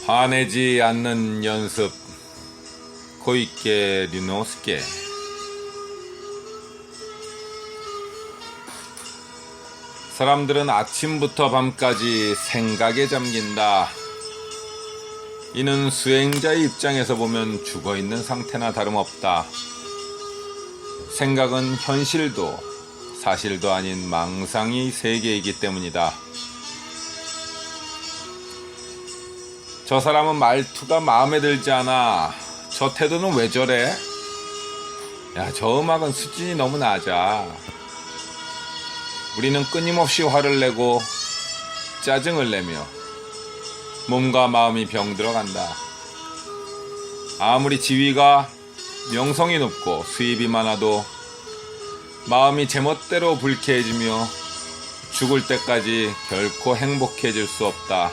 화내지 않는 연습 고이케 류노스케. 사람들은 아침부터 밤까지 생각에 잠긴다. 이는 수행자의 입장에서 보면 죽어있는 상태나 다름없다. 생각은 현실도 사실도 아닌 망상의 세계이기 때문이다. 저 사람은 말투가 마음에 들지 않아. 저 태도는 왜 저래? 야, 저 음악은 수준이 너무 낮아. 우리는 끊임없이 화를 내고 짜증을 내며 몸과 마음이 병들어간다. 아무리 지위가 명성이 높고 수입이 많아도 마음이 제멋대로 불쾌해지며 죽을 때까지 결코 행복해질 수 없다.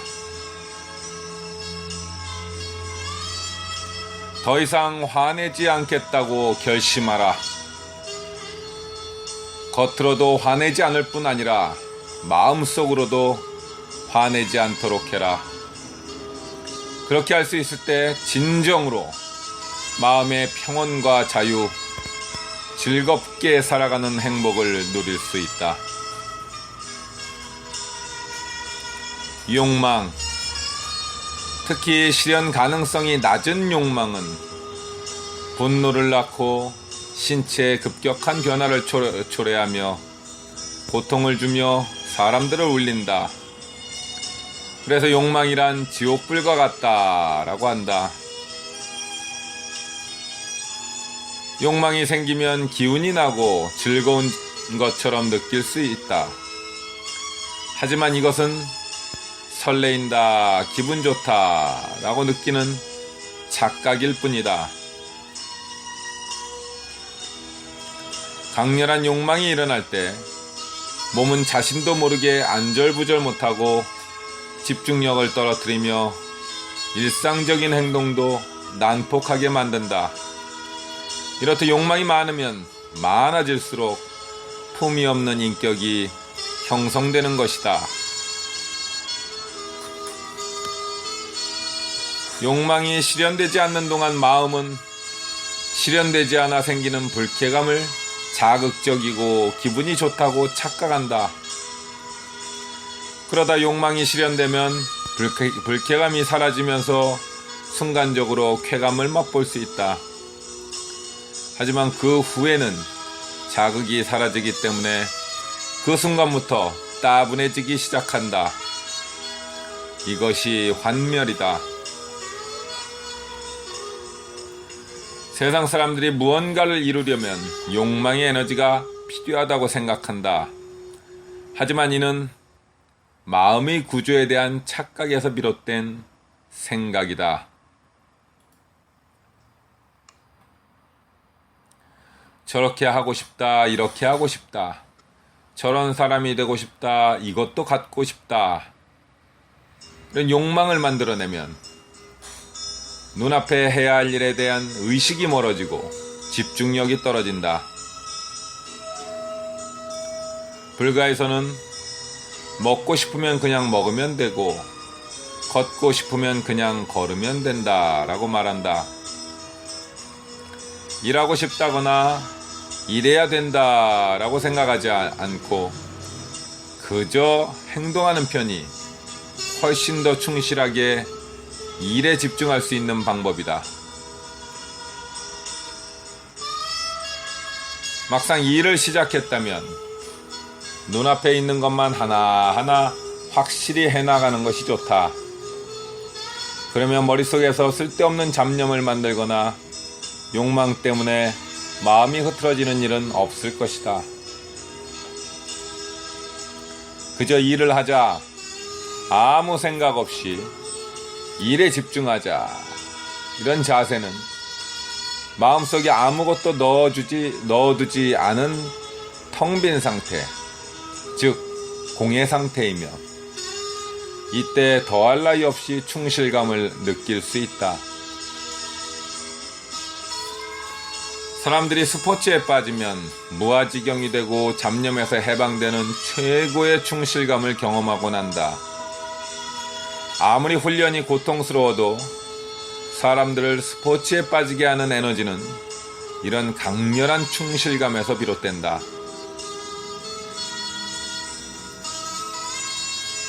더 이상 화내지 않겠다고 결심하라. 겉으로도 화내지 않을 뿐 아니라 마음속으로도 화내지 않도록 해라. 그렇게 할 수 있을 때 진정으로 마음의 평온과 자유, 즐겁게 살아가는 행복을 누릴 수 있다. 욕망, 특히 실현 가능성이 낮은 욕망은 분노를 낳고 신체에 급격한 변화를 초래하며 고통을 주며 사람들을 울린다. 그래서 욕망이란 지옥불과 같다라고 한다. 욕망이 생기면 기운이 나고 즐거운 것처럼 느낄 수 있다. 하지만 이것은 설레인다, 기분 좋다 라고 느끼는 착각일 뿐이다. 강렬한 욕망이 일어날 때 몸은 자신도 모르게 안절부절 못하고 집중력을 떨어뜨리며 일상적인 행동도 난폭하게 만든다. 이렇듯 욕망이 많으면 많아질수록 품이 없는 인격이 형성되는 것이다. 욕망이 실현되지 않는 동안 마음은 실현되지 않아 생기는 불쾌감을 자극적이고 기분이 좋다고 착각한다. 그러다 욕망이 실현되면 불쾌감이 사라지면서 순간적으로 쾌감을 맛볼 수 있다. 하지만 그 후에는 자극이 사라지기 때문에 그 순간부터 따분해지기 시작한다. 이것이 환멸이다. 세상 사람들이 무언가를 이루려면 욕망의 에너지가 필요하다고 생각한다. 하지만 이는 마음의 구조에 대한 착각에서 비롯된 생각이다. 저렇게 하고 싶다, 이렇게 하고 싶다, 저런 사람이 되고 싶다, 이것도 갖고 싶다, 이런 욕망을 만들어내면 눈앞에 해야 할 일에 대한 의식이 멀어지고 집중력이 떨어진다. 불가에서는 먹고 싶으면 그냥 먹으면 되고 걷고 싶으면 그냥 걸으면 된다 라고 말한다. 일하고 싶다거나 일해야 된다 라고 생각하지 않고 그저 행동하는 편이 훨씬 더 충실하게 일에 집중할 수 있는 방법이다. 막상 일을 시작했다면 눈앞에 있는 것만 하나하나 확실히 해나가는 것이 좋다. 그러면 머릿속에서 쓸데없는 잡념을 만들거나 욕망 때문에 마음이 흐트러지는 일은 없을 것이다. 그저 일을 하자, 아무 생각 없이 일에 집중하자, 이런 자세는 마음속에 아무것도 넣어두지 않은 텅 빈 상태, 즉 공해 상태이며 이때 더할 나위 없이 충실감을 느낄 수 있다. 사람들이 스포츠에 빠지면 무아지경이 되고 잡념에서 해방되는 최고의 충실감을 경험하고 난다. 아무리 훈련이 고통스러워도 사람들을 스포츠에 빠지게 하는 에너지는 이런 강렬한 충실감에서 비롯된다.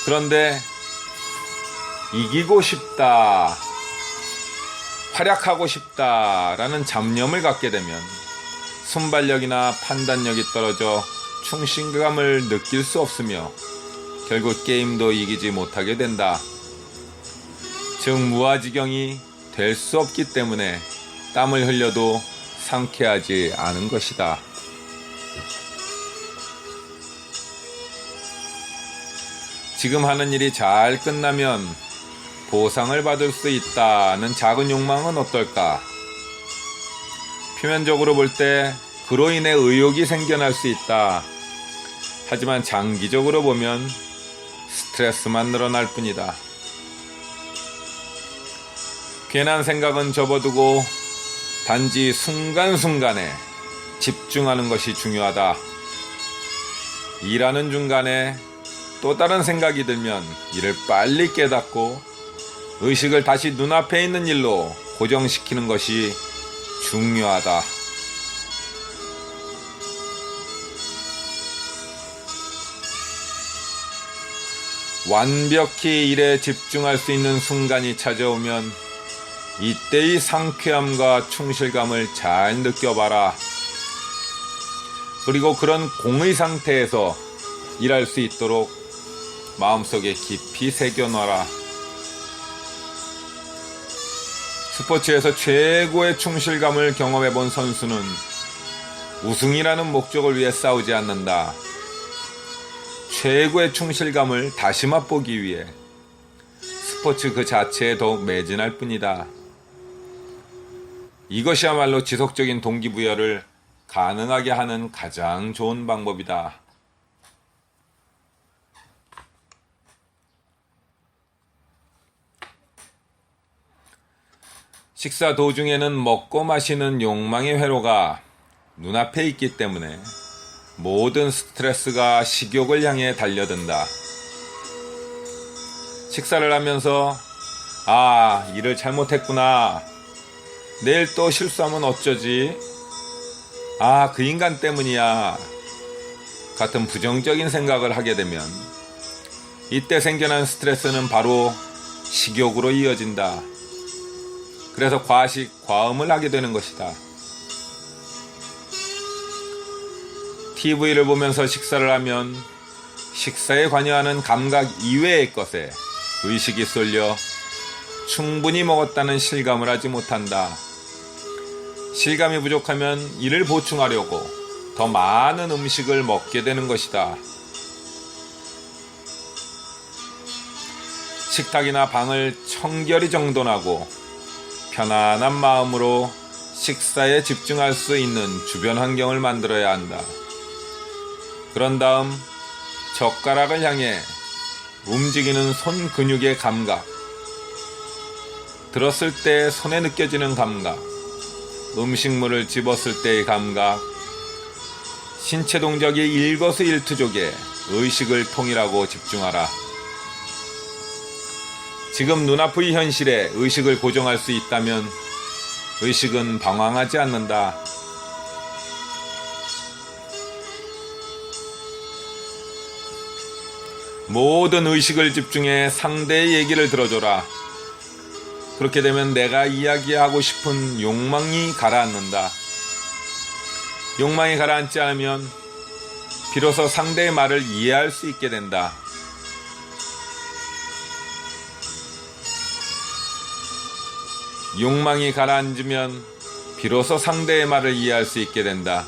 그런데 이기고 싶다, 활약하고 싶다라는 잡념을 갖게 되면 순발력이나 판단력이 떨어져 충실감을 느낄 수 없으며 결국 게임도 이기지 못하게 된다. 즉 무아지경이 될 수 없기 때문에 땀을 흘려도 상쾌하지 않은 것이다. 지금 하는 일이 잘 끝나면 보상을 받을 수 있다는 작은 욕망은 어떨까? 표면적으로 볼 때 그로 인해 의욕이 생겨날 수 있다. 하지만 장기적으로 보면 스트레스만 늘어날 뿐이다. 괜한 생각은 접어두고 단지 순간순간에 집중하는 것이 중요하다. 일하는 중간에 또 다른 생각이 들면 이를 빨리 깨닫고 의식을 다시 눈앞에 있는 일로 고정시키는 것이 중요하다. 완벽히 일에 집중할 수 있는 순간이 찾아오면 이때의 상쾌함과 충실감을 잘 느껴봐라. 그리고 그런 공의 상태에서 일할 수 있도록 마음속에 깊이 새겨놔라. 스포츠에서 최고의 충실감을 경험해본 선수는 우승이라는 목적을 위해 싸우지 않는다. 최고의 충실감을 다시 맛보기 위해 스포츠 그 자체에 더욱 매진할 뿐이다. 이것이야말로 지속적인 동기부여를 가능하게 하는 가장 좋은 방법이다. 식사 도중에는 먹고 마시는 욕망의 회로가 눈앞에 있기 때문에 모든 스트레스가 식욕을 향해 달려든다. 식사를 하면서 일을 잘못했구나. 내일 또 실수하면 어쩌지? 그 인간 때문이야. 같은 부정적인 생각을 하게 되면 이때 생겨난 스트레스는 바로 식욕으로 이어진다. 그래서 과식, 과음을 하게 되는 것이다. TV를 보면서 식사를 하면 식사에 관여하는 감각 이외의 것에 의식이 쏠려 충분히 먹었다는 실감을 하지 못한다. 실감이 부족하면 이를 보충하려고 더 많은 음식을 먹게 되는 것이다. 식탁이나 방을 청결히 정돈하고 편안한 마음으로 식사에 집중할 수 있는 주변 환경을 만들어야 한다. 그런 다음 젓가락을 향해 움직이는 손 근육의 감각, 들었을 때 손에 느껴지는 감각, 음식물을 집었을 때의 감각, 신체 동작의 일거수일투족에 의식을 통일하고 집중하라. 지금 눈앞의 현실에 의식을 고정할 수 있다면 의식은 방황하지 않는다. 모든 의식을 집중해 상대의 얘기를 들어줘라. 그렇게 되면 내가 이야기하고 싶은 욕망이 가라앉는다. 욕망이 가라앉지 않으면 비로소 상대의 말을 이해할 수 있게 된다. 욕망이 가라앉으면 비로소 상대의 말을 이해할 수 있게 된다.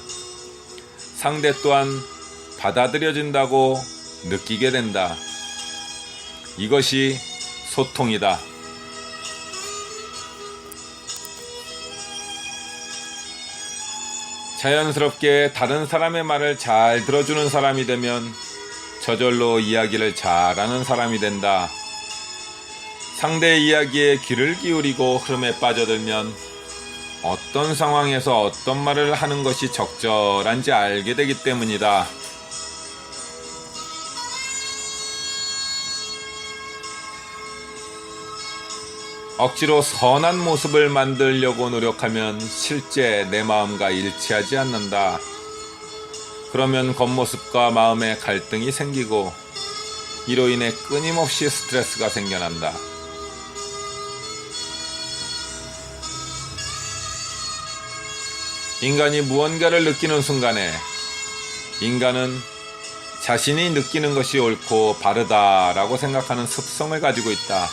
상대 또한 받아들여진다고 느끼게 된다. 이것이 소통이다. 자연스럽게 다른 사람의 말을 잘 들어주는 사람이 되면 저절로 이야기를 잘하는 사람이 된다. 상대의 이야기에 귀를 기울이고 흐름에 빠져들면 어떤 상황에서 어떤 말을 하는 것이 적절한지 알게 되기 때문이다. 억지로 선한 모습을 만들려고 노력하면 실제 내 마음과 일치하지 않는다. 그러면 겉모습과 마음의 갈등이 생기고 이로 인해 끊임없이 스트레스가 생겨난다. 인간이 무언가를 느끼는 순간에 인간은 자신이 느끼는 것이 옳고 바르다라고 생각하는 습성을 가지고 있다.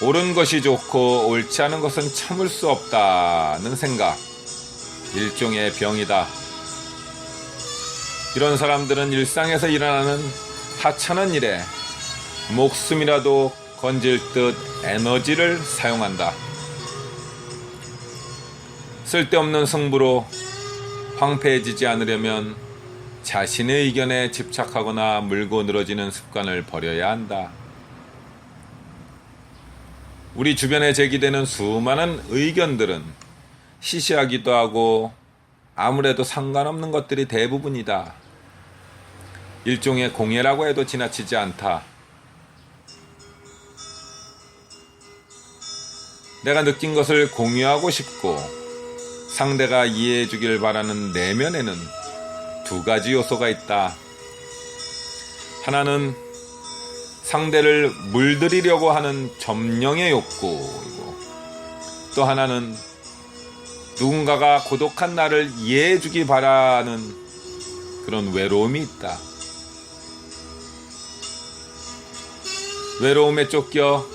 옳은 것이 좋고 옳지 않은 것은 참을 수 없다는 생각, 일종의 병이다. 이런 사람들은 일상에서 일어나는 하찮은 일에 목숨이라도 건질 듯 에너지를 사용한다. 쓸데없는 승부로 황폐해지지 않으려면 자신의 의견에 집착하거나 물고 늘어지는 습관을 버려야 한다. 우리 주변에 제기되는 수많은 의견들은 시시하기도 하고 아무래도 상관없는 것들이 대부분이다. 일종의 공예라고 해도 지나치지 않다. 내가 느낀 것을 공유하고 싶고 상대가 이해해 주길 바라는 내면에는 두 가지 요소가 있다. 하나는 상대를 물들이려고 하는 점령의 욕구이고, 또 하나는 누군가가 고독한 나를 이해해 주기 바라는 그런 외로움이 있다. 외로움에 쫓겨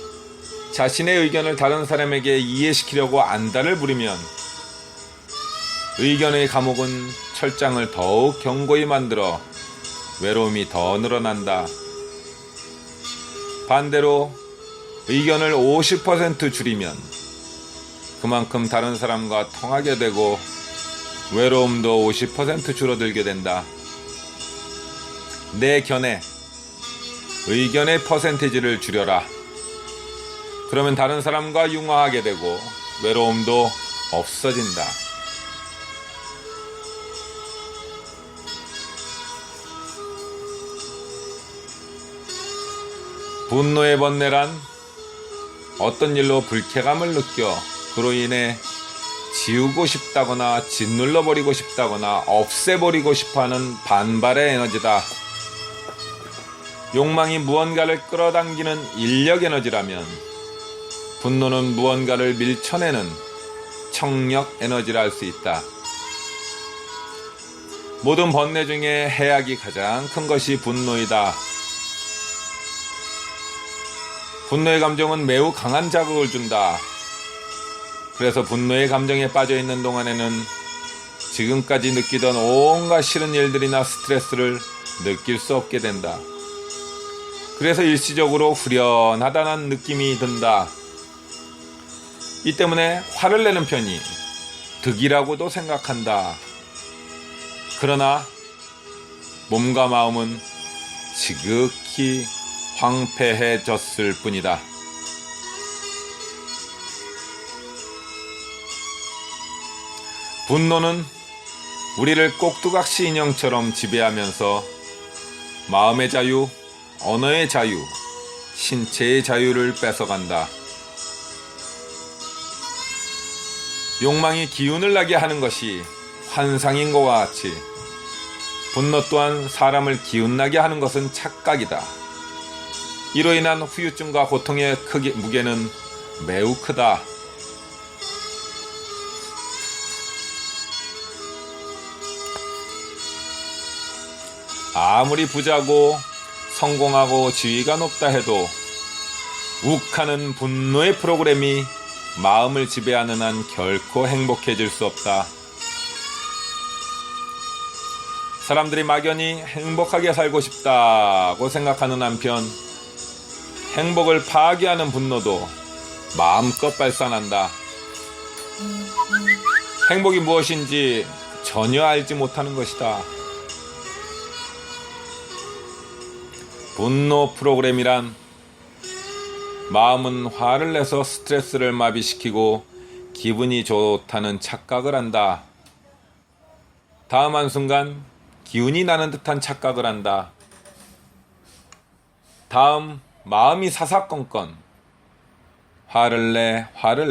자신의 의견을 다른 사람에게 이해시키려고 안달을 부리면 의견의 감옥은 철장을 더욱 견고히 만들어 외로움이 더 늘어난다. 반대로 의견을 50% 줄이면 그만큼 다른 사람과 통하게 되고 외로움도 50% 줄어들게 된다. 내 견해, 의견의 퍼센티지를 줄여라. 그러면 다른 사람과 융화하게 되고 외로움도 없어진다. 분노의 번뇌란 어떤 일로 불쾌감을 느껴 그로 인해 지우고 싶다거나 짓눌러버리고 싶다거나 없애버리고 싶어하는 반발의 에너지다. 욕망이 무언가를 끌어당기는 인력 에너지라면 분노는 무언가를 밀쳐내는 청력 에너지라 할 수 있다. 모든 번뇌 중에 해악이 가장 큰 것이 분노이다. 분노의 감정은 매우 강한 자극을 준다. 그래서 분노의 감정에 빠져 있는 동안에는 지금까지 느끼던 온갖 싫은 일들이나 스트레스를 느낄 수 없게 된다. 그래서 일시적으로 후련하다는 느낌이 든다. 이 때문에 화를 내는 편이 득이라고도 생각한다. 그러나 몸과 마음은 지극히 황폐해졌을 뿐이다. 분노는 우리를 꼭두각시 인형처럼 지배하면서 마음의 자유, 언어의 자유, 신체의 자유를 뺏어간다. 욕망이 기운을 나게 하는 것이 환상인 것과 같이 분노 또한 사람을 기운나게 하는 것은 착각이다. 이로 인한 후유증과 고통의 무게는 매우 크다. 아무리 부자고 성공하고 지위가 높다 해도 욱하는 분노의 프로그램이 마음을 지배하는 한 결코 행복해질 수 없다. 사람들이 막연히 행복하게 살고 싶다고 생각하는 한편 행복을 파괴하는 분노도 마음껏 발산한다. 행복이 무엇인지 전혀 알지 못하는 것이다. 분노 프로그램이란 마음은 화를 내서 스트레스를 마비시키고 기분이 좋다는 착각을 한다. 다음 한순간 기운이 나는 듯한 착각을 한다. 다음 마음이 사사건건 화를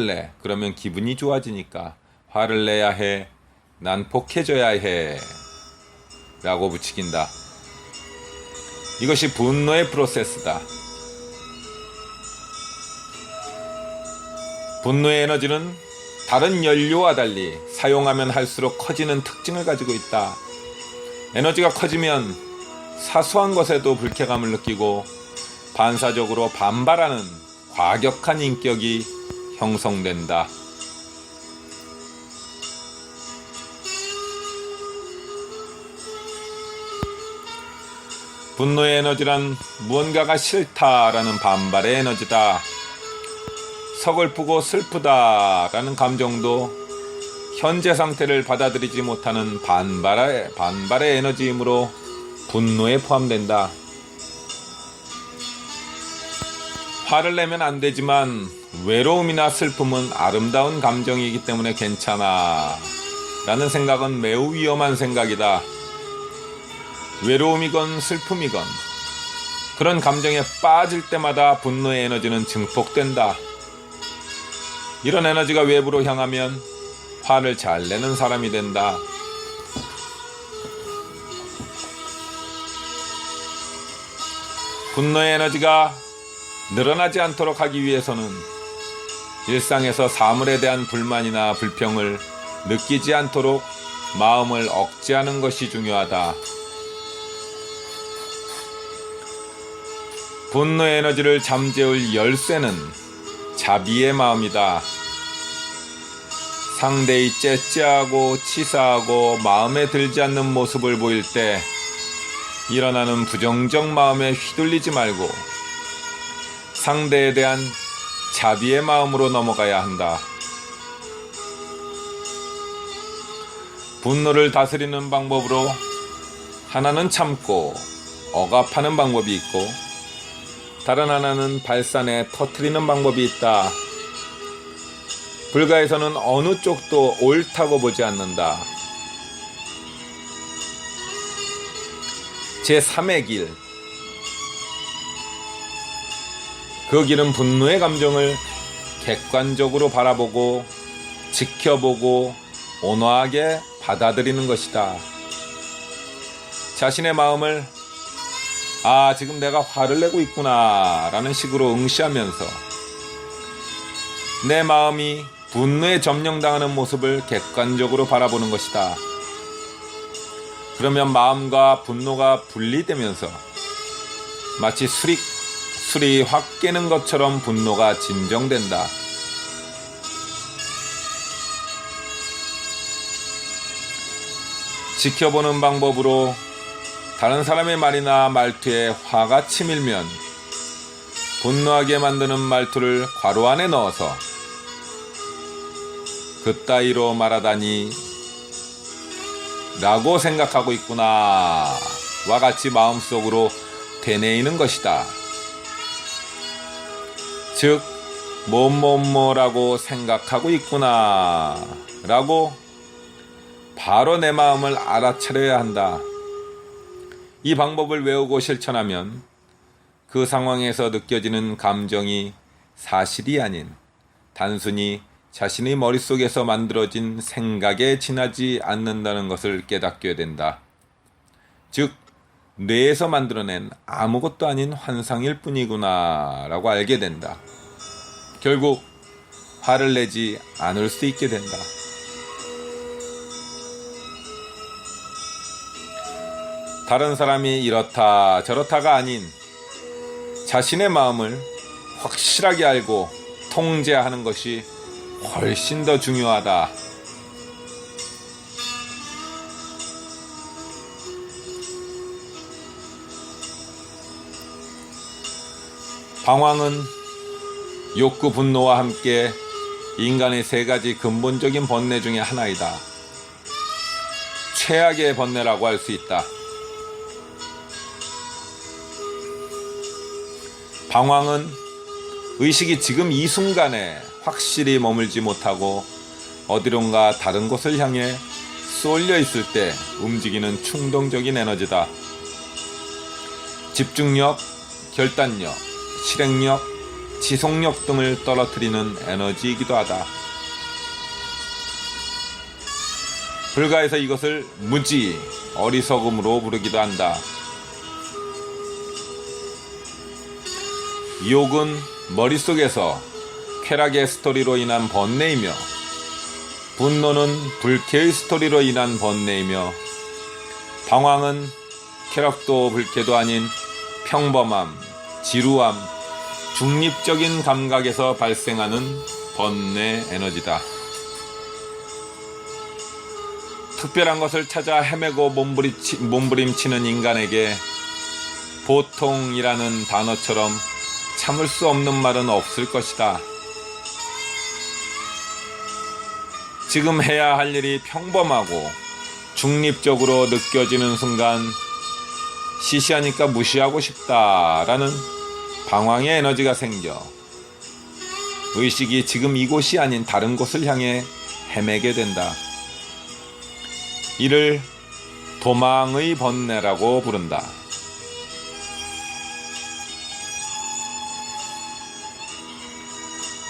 내. 그러면 기분이 좋아지니까 화를 내야 해. 난폭해져야 해. 라고 부추긴다. 이것이 분노의 프로세스다. 분노의 에너지는 다른 연료와 달리 사용하면 할수록 커지는 특징을 가지고 있다. 에너지가 커지면 사소한 것에도 불쾌감을 느끼고 반사적으로 반발하는 과격한 인격이 형성된다. 분노의 에너지란 무언가가 싫다라는 반발의 에너지다. 서글프고 슬프다라는 감정도 현재 상태를 받아들이지 못하는 반발의 에너지이므로 분노에 포함된다. 화를 내면 안 되지만 외로움이나 슬픔은 아름다운 감정이기 때문에 괜찮아 라는 생각은 매우 위험한 생각이다. 외로움이건 슬픔이건 그런 감정에 빠질 때마다 분노의 에너지는 증폭된다. 이런 에너지가 외부로 향하면 화를 잘 내는 사람이 된다. 분노의 에너지가 늘어나지 않도록 하기 위해서는 일상에서 사물에 대한 불만이나 불평을 느끼지 않도록 마음을 억제하는 것이 중요하다. 분노의 에너지를 잠재울 열쇠는 자비의 마음이다. 상대의 째째하고 치사하고 마음에 들지 않는 모습을 보일 때 일어나는 부정적 마음에 휘둘리지 말고 상대에 대한 자비의 마음으로 넘어가야 한다. 분노를 다스리는 방법으로 하나는 참고 억압하는 방법이 있고 다른 하나는 발산해 터뜨리는 방법이 있다. 불가에서는 어느 쪽도 옳다고 보지 않는다. 제3의 길. 그 길은 분노의 감정을 객관적으로 바라보고 지켜보고 온화하게 받아들이는 것이다. 자신의 마음을 지금 내가 화를 내고 있구나 라는 식으로 응시하면서 내 마음이 분노에 점령당하는 모습을 객관적으로 바라보는 것이다. 그러면 마음과 분노가 분리되면서 마치 술이 확 깨는 것처럼 분노가 진정된다. 지켜보는 방법으로 다른 사람의 말이나 말투에 화가 치밀면 분노하게 만드는 말투를 괄호 안에 넣어서 그따위로 말하다니 라고 생각하고 있구나 와 같이 마음속으로 되뇌이는 것이다. 즉 뭐라고 생각하고 있구나 라고 바로 내 마음을 알아차려야 한다. 이 방법을 외우고 실천하면 그 상황에서 느껴지는 감정이 사실이 아닌 단순히 자신의 머릿속에서 만들어진 생각에 지나지 않는다는 것을 깨닫게 된다. 즉 뇌에서 만들어낸 아무것도 아닌 환상일 뿐이구나 라고 알게 된다. 결국 화를 내지 않을 수 있게 된다. 다른 사람이 이렇다 저렇다가 아닌 자신의 마음을 확실하게 알고 통제하는 것이 훨씬 더 중요하다. 방황은 욕구, 분노와 함께 인간의 세 가지 근본적인 번뇌 중에 하나이다. 최악의 번뇌라고 할 수 있다. 방황은 의식이 지금 이 순간에 확실히 머물지 못하고 어디론가 다른 곳을 향해 쏠려 있을 때 움직이는 충동적인 에너지다. 집중력, 결단력, 실행력, 지속력 등을 떨어뜨리는 에너지이기도 하다. 불가에서 이것을 무지, 어리석음으로 부르기도 한다. 욕은 머릿속에서 쾌락의 스토리로 인한 번뇌이며, 분노는 불쾌의 스토리로 인한 번뇌이며, 방황은 쾌락도 불쾌도 아닌 평범함, 지루함, 중립적인 감각에서 발생하는 번뇌 에너지다. 특별한 것을 찾아 헤매고 몸부림치는 인간에게 보통이라는 단어처럼 참을 수 없는 말은 없을 것이다. 지금 해야 할 일이 평범하고 중립적으로 느껴지는 순간 시시하니까 무시하고 싶다라는 방황의 에너지가 생겨 의식이 지금 이곳이 아닌 다른 곳을 향해 헤매게 된다. 이를 도망의 번뇌라고 부른다.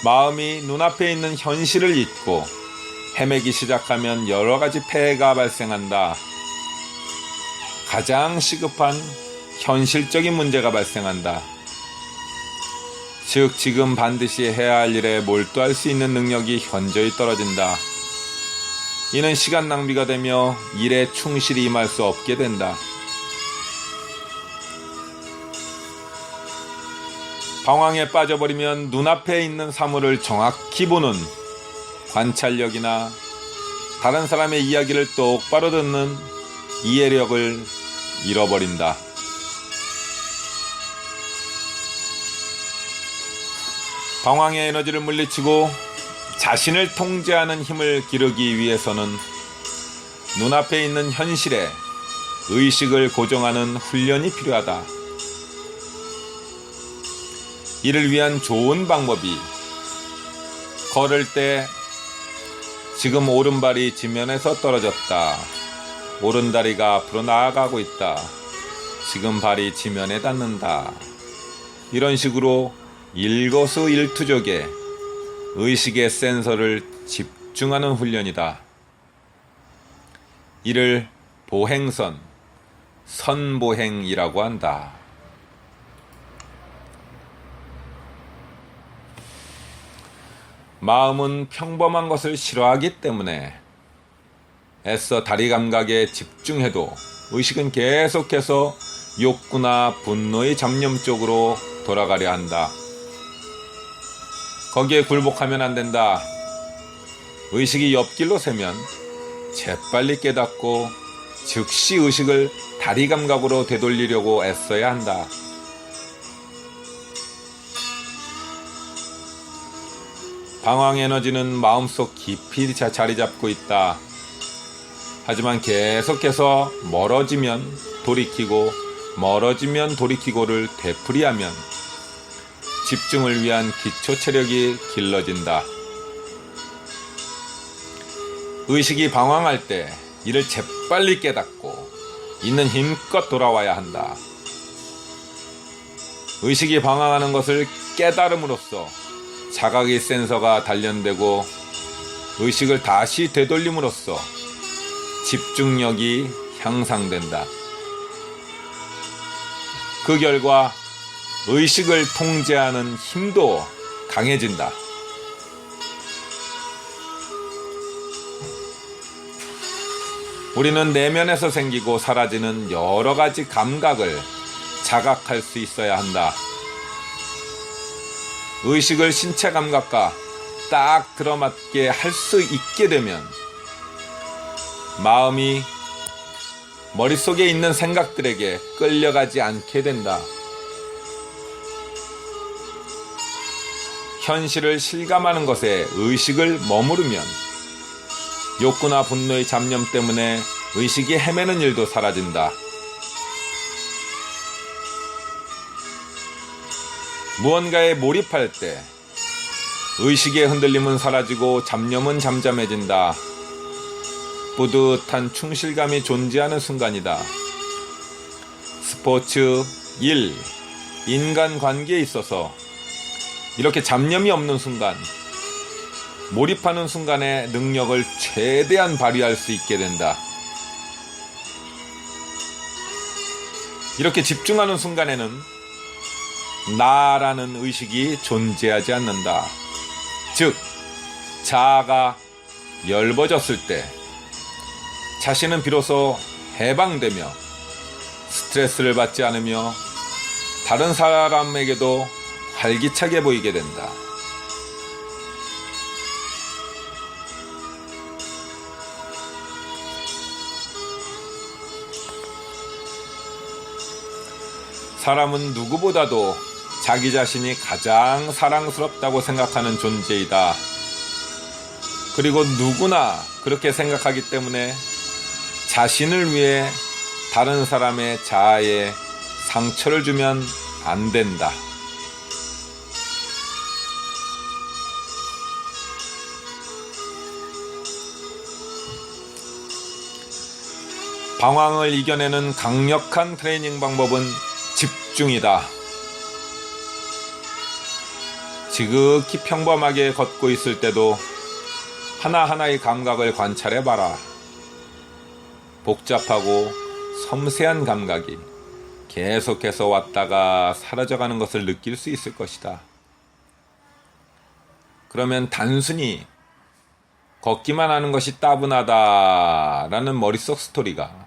마음이 눈앞에 있는 현실을 잊고 헤매기 시작하면 여러 가지 폐해가 발생한다. 가장 시급한 현실적인 문제가 발생한다. 즉, 지금 반드시 해야 할 일에 몰두할 수 있는 능력이 현저히 떨어진다. 이는 시간 낭비가 되며 일에 충실히 임할 수 없게 된다. 방황에 빠져버리면 눈앞에 있는 사물을 정확히 보는 관찰력이나 다른 사람의 이야기를 똑바로 듣는 이해력을 잃어버린다. 방황의 에너지를 물리치고 자신을 통제하는 힘을 기르기 위해서는 눈앞에 있는 현실에 의식을 고정하는 훈련이 필요하다. 이를 위한 좋은 방법이 걸을 때 지금 오른발이 지면에서 떨어졌다. 오른다리가 앞으로 나아가고 있다. 지금 발이 지면에 닿는다. 이런 식으로 일거수일투족에 의식의 센서를 집중하는 훈련이다. 이를 보행선, 선보행이라고 한다. 마음은 평범한 것을 싫어하기 때문에 애써 다리 감각에 집중해도 의식은 계속해서 욕구나 분노의 잡념 쪽으로 돌아가려 한다. 거기에 굴복하면 안 된다. 의식이 옆길로 새면 재빨리 깨닫고 즉시 의식을 다리 감각으로 되돌리려고 애써야 한다. 방황 에너지는 마음속 깊이 자리 잡고 있다. 하지만 계속해서 멀어지면 돌이키고를 되풀이하면 집중을 위한 기초 체력이 길러진다. 의식이 방황할 때 이를 재빨리 깨닫고 있는 힘껏 돌아와야 한다. 의식이 방황하는 것을 깨달음으로써 자각의 센서가 단련되고 의식을 다시 되돌림으로써 집중력이 향상된다. 그 결과 의식을 통제하는 힘도 강해진다. 우리는 내면에서 생기고 사라지는 여러 가지 감각을 자각할 수 있어야 한다. 의식을 신체 감각과 딱 들어맞게 할 수 있게 되면 마음이 머릿속에 있는 생각들에게 끌려가지 않게 된다. 현실을 실감하는 것에 의식을 머무르면 욕구나 분노의 잡념 때문에 의식이 헤매는 일도 사라진다. 무언가에 몰입할 때 의식의 흔들림은 사라지고 잡념은 잠잠해진다. 뿌듯한 충실감이 존재하는 순간이다. 스포츠 1. 인간관계에 있어서 이렇게 잡념이 없는 순간, 몰입하는 순간에 능력을 최대한 발휘할 수 있게 된다. 이렇게 집중하는 순간에는 나라는 의식이 존재하지 않는다. 즉, 자아가 열버졌을 때 자신은 비로소 해방되며 스트레스를 받지 않으며 다른 사람에게도 활기차게 보이게 된다. 사람은 누구보다도 자기 자신이 가장 사랑스럽다고 생각하는 존재이다. 그리고 누구나 그렇게 생각하기 때문에 자신을 위해 다른 사람의 자아에 상처를 주면 안 된다. 방황을 이겨내는 강력한 트레이닝 방법은 집중이다. 지극히 평범하게 걷고 있을 때도 하나하나의 감각을 관찰해봐라. 복잡하고 섬세한 감각이 계속해서 왔다가 사라져가는 것을 느낄 수 있을 것이다. 그러면 단순히 걷기만 하는 것이 따분하다라는 머릿속 스토리가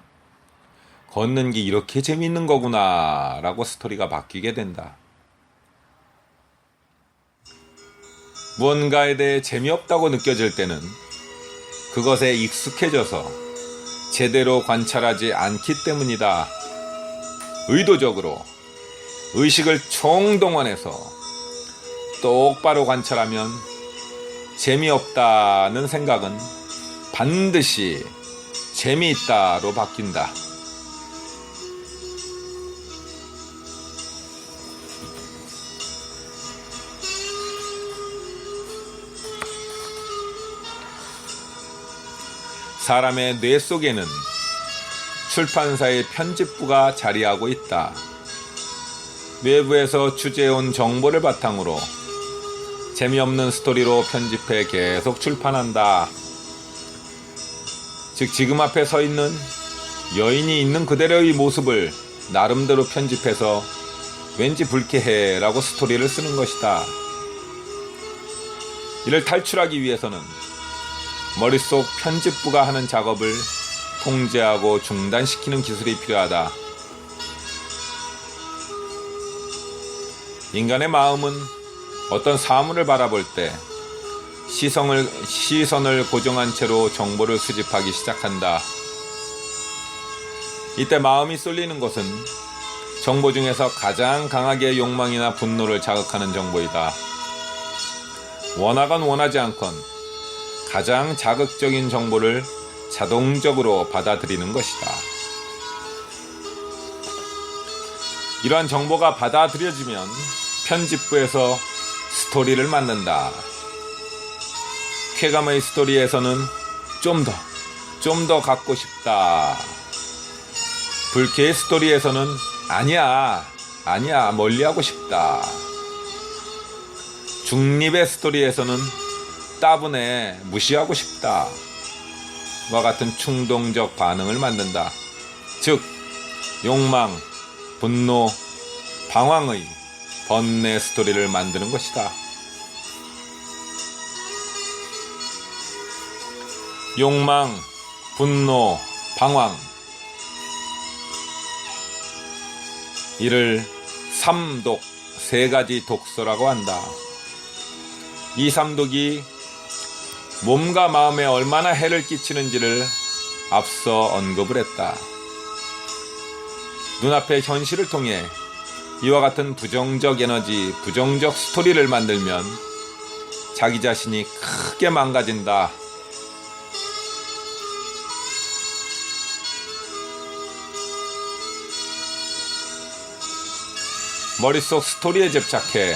걷는 게 이렇게 재밌는 거구나 라고 스토리가 바뀌게 된다. 무언가에 대해 재미없다고 느껴질 때는 그것에 익숙해져서 제대로 관찰하지 않기 때문이다. 의도적으로 의식을 총동원해서 똑바로 관찰하면 재미없다는 생각은 반드시 재미있다로 바뀐다. 사람의 뇌 속에는 출판사의 편집부가 자리하고 있다. 외부에서 취재해온 정보를 바탕으로 재미없는 스토리로 편집해 계속 출판한다. 즉, 지금 앞에 서 있는 여인이 있는 그대로의 모습을 나름대로 편집해서 왠지 불쾌해 라고 스토리를 쓰는 것이다. 이를 탈출하기 위해서는 머릿속 편집부가 하는 작업을 통제하고 중단시키는 기술이 필요하다. 인간의 마음은 어떤 사물을 바라볼 때 시선을 고정한 채로 정보를 수집하기 시작한다. 이때 마음이 쏠리는 것은 정보 중에서 가장 강하게 욕망이나 분노를 자극하는 정보이다. 원하건 원하지 않건 가장 자극적인 정보를 자동적으로 받아들이는 것이다. 이러한 정보가 받아들여지면 편집부에서 스토리를 만든다. 쾌감의 스토리에서는 좀 더 갖고 싶다. 불쾌의 스토리에서는 아니야 멀리하고 싶다. 중립의 스토리에서는 따분해 무시하고 싶다. 와 같은 충동적 반응을 만든다. 즉, 욕망, 분노, 방황의 번뇌 스토리를 만드는 것이다. 욕망, 분노, 방황, 이를 삼독, 세 가지 독소라고 한다. 이 삼독이 몸과 마음에 얼마나 해를 끼치는지를 앞서 언급을 했다. 눈앞의 현실을 통해 이와 같은 부정적 에너지, 부정적 스토리를 만들면 자기 자신이 크게 망가진다. 머릿속 스토리에 집착해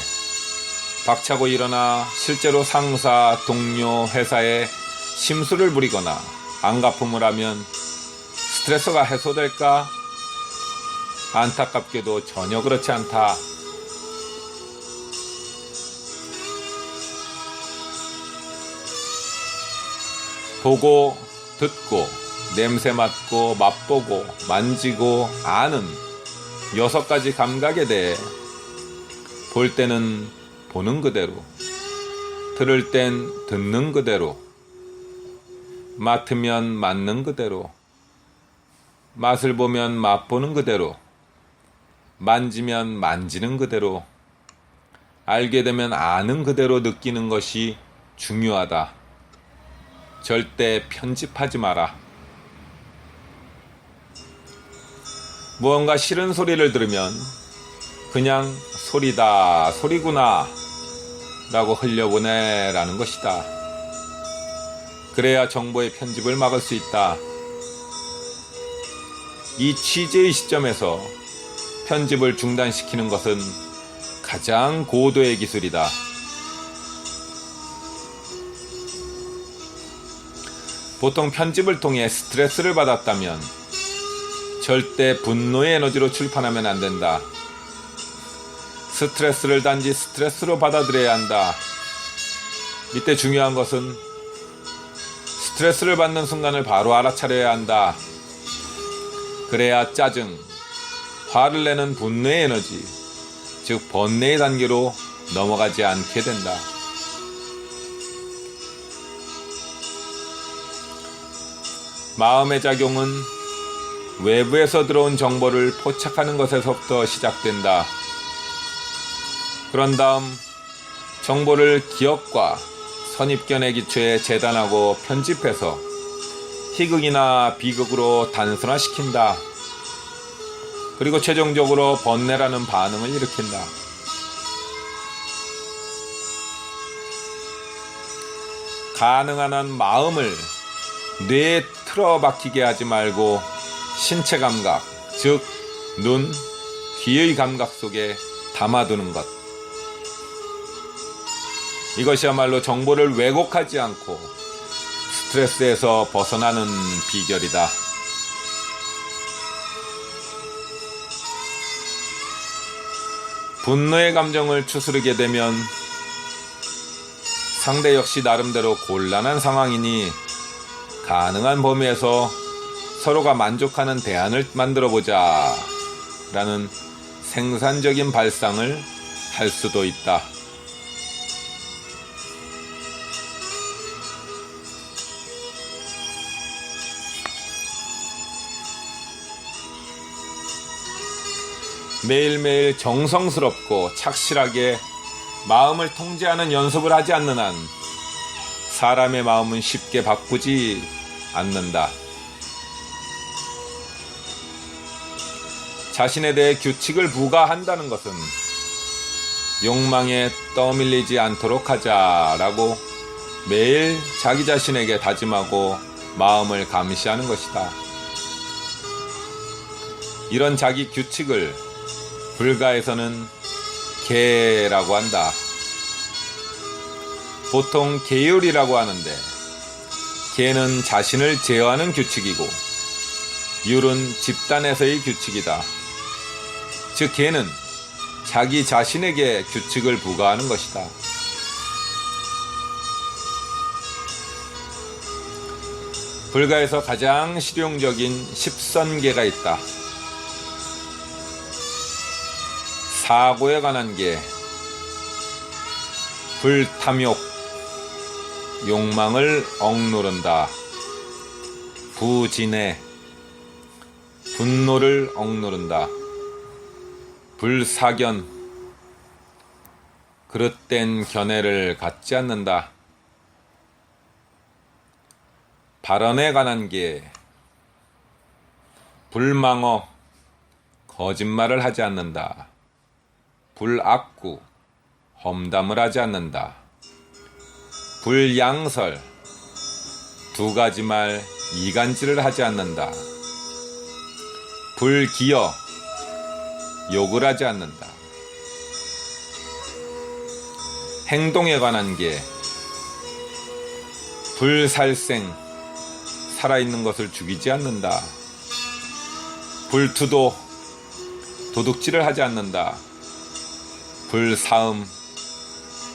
박차고 일어나 실제로 상사, 동료, 회사에 심술을 부리거나 안갚음을 하면 스트레스가 해소될까? 안타깝게도 전혀 그렇지 않다. 보고 듣고 냄새 맡고 맛보고 만지고 아는 6가지 감각에 대해 볼 때는 보는 그대로, 들을 땐 듣는 그대로, 맡으면 맡는 그대로, 맛을 보면 맛보는 그대로, 만지면 만지는 그대로, 알게 되면 아는 그대로 느끼는 것이 중요하다. 절대 편집하지 마라. 무언가 싫은 소리를 들으면 그냥 소리다, 소리구나 라고 흘려보내라는 것이다. 그래야 정보의 편집을 막을 수 있다. 이 취재의 시점에서 편집을 중단시키는 것은 가장 고도의 기술이다. 보통 편집을 통해 스트레스를 받았다면 절대 분노의 에너지로 출판하면 안 된다. 스트레스를 단지 스트레스로 받아들여야 한다. 이때 중요한 것은 스트레스를 받는 순간을 바로 알아차려야 한다. 그래야 짜증, 화를 내는 분노의 에너지, 즉 번뇌의 단계로 넘어가지 않게 된다. 마음의 작용은 외부에서 들어온 정보를 포착하는 것에서부터 시작된다. 그런 다음 정보를 기억과 선입견의 기초에 재단하고 편집해서 희극이나 비극으로 단순화시킨다. 그리고 최종적으로 번뇌라는 반응을 일으킨다. 가능한 한 마음을 뇌에 틀어박히게 하지 말고 신체 감각, 즉 눈, 귀의 감각 속에 담아두는 것. 이것이야말로 정보를 왜곡하지 않고 스트레스에서 벗어나는 비결이다. 분노의 감정을 추스르게 되면 상대 역시 나름대로 곤란한 상황이니 가능한 범위에서 서로가 만족하는 대안을 만들어보자 라는 생산적인 발상을 할 수도 있다. 매일매일 정성스럽고 착실하게 마음을 통제하는 연습을 하지 않는 한 사람의 마음은 쉽게 바꾸지 않는다. 자신에 대해 규칙을 부과한다는 것은 욕망에 떠밀리지 않도록 하자라고 매일 자기 자신에게 다짐하고 마음을 감시하는 것이다. 이런 자기 규칙을 불가에서는 계라고 한다. 보통 계율이라고 하는데 계는 자신을 제어하는 규칙이고 율은 집단에서의 규칙이다. 즉 계는 자기 자신에게 규칙을 부과하는 것이다. 불가에서 가장 실용적인 10선계가 있다. 사고에 관한 계, 불탐욕, 욕망을 억누른다. 부진해, 분노를 억누른다. 불사견, 그릇된 견해를 갖지 않는다. 발언에 관한 게 불망어, 거짓말을 하지 않는다. 불악구, 험담을 하지 않는다. 불양설, 두 가지 말 이간질을 하지 않는다. 불기여, 욕을 하지 않는다. 행동에 관한 게 불살생, 살아있는 것을 죽이지 않는다. 불투도, 도둑질을 하지 않는다. 불사음,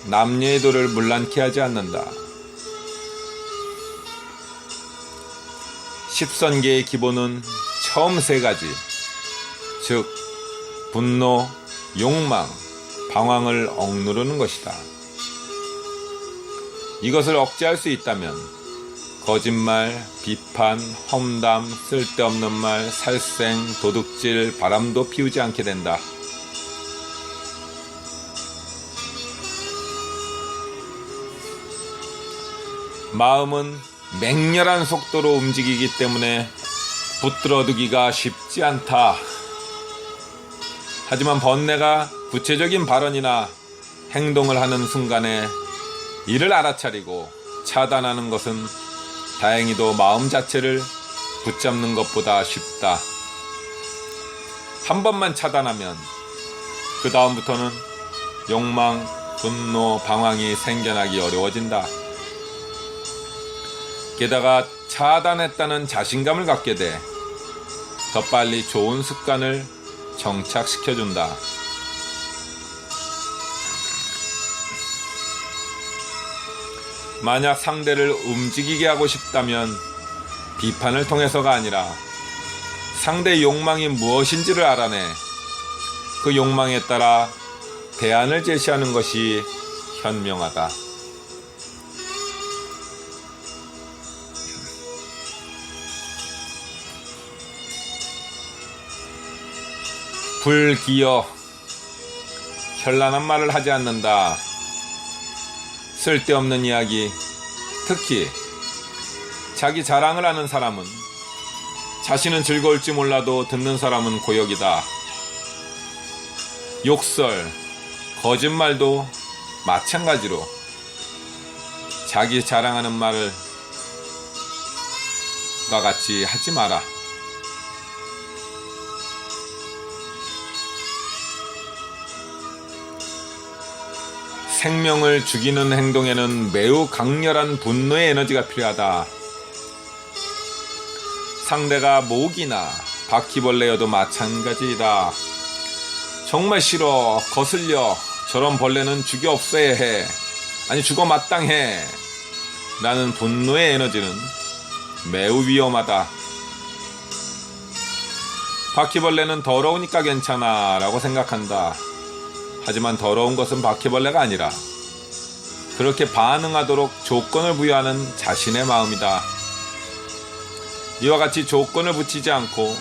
남녀의 도를 문란케 하지 않는다. 십선계의 기본은 처음 세 가지, 즉 분노, 욕망, 방황을 억누르는 것이다. 이것을 억제할 수 있다면 거짓말, 비판, 험담, 쓸데없는 말, 살생, 도둑질, 바람도 피우지 않게 된다. 마음은 맹렬한 속도로 움직이기 때문에 붙들어두기가 쉽지 않다. 하지만 번뇌가 구체적인 발언이나 행동을 하는 순간에 이를 알아차리고 차단하는 것은 다행히도 마음 자체를 붙잡는 것보다 쉽다. 한 번만 차단하면 그 다음부터는 욕망, 분노, 방황이 생겨나기 어려워진다. 게다가 차단했다는 자신감을 갖게 돼 더 빨리 좋은 습관을 정착시켜준다. 만약 상대를 움직이게 하고 싶다면 비판을 통해서가 아니라 상대의 욕망이 무엇인지를 알아내 그 욕망에 따라 대안을 제시하는 것이 현명하다. 불기어, 현란한 말을 하지 않는다. 쓸데없는 이야기, 특히 자기 자랑을 하는 사람은 자신은 즐거울지 몰라도 듣는 사람은 고역이다. 욕설, 거짓말도 마찬가지로 자기 자랑하는 말을 과 같이 하지 마라. 생명을 죽이는 행동에는 매우 강렬한 분노의 에너지가 필요하다. 상대가 모기나 바퀴벌레여도 마찬가지이다. 정말 싫어, 거슬려, 저런 벌레는 죽여 없애야 해, 아니 죽어 마땅해 라는 분노의 에너지는 매우 위험하다. 바퀴벌레는 더러우니까 괜찮아 라고 생각한다. 하지만 더러운 것은 바퀴벌레가 아니라 그렇게 반응하도록 조건을 부여하는 자신의 마음이다. 이와 같이 조건을 붙이지 않고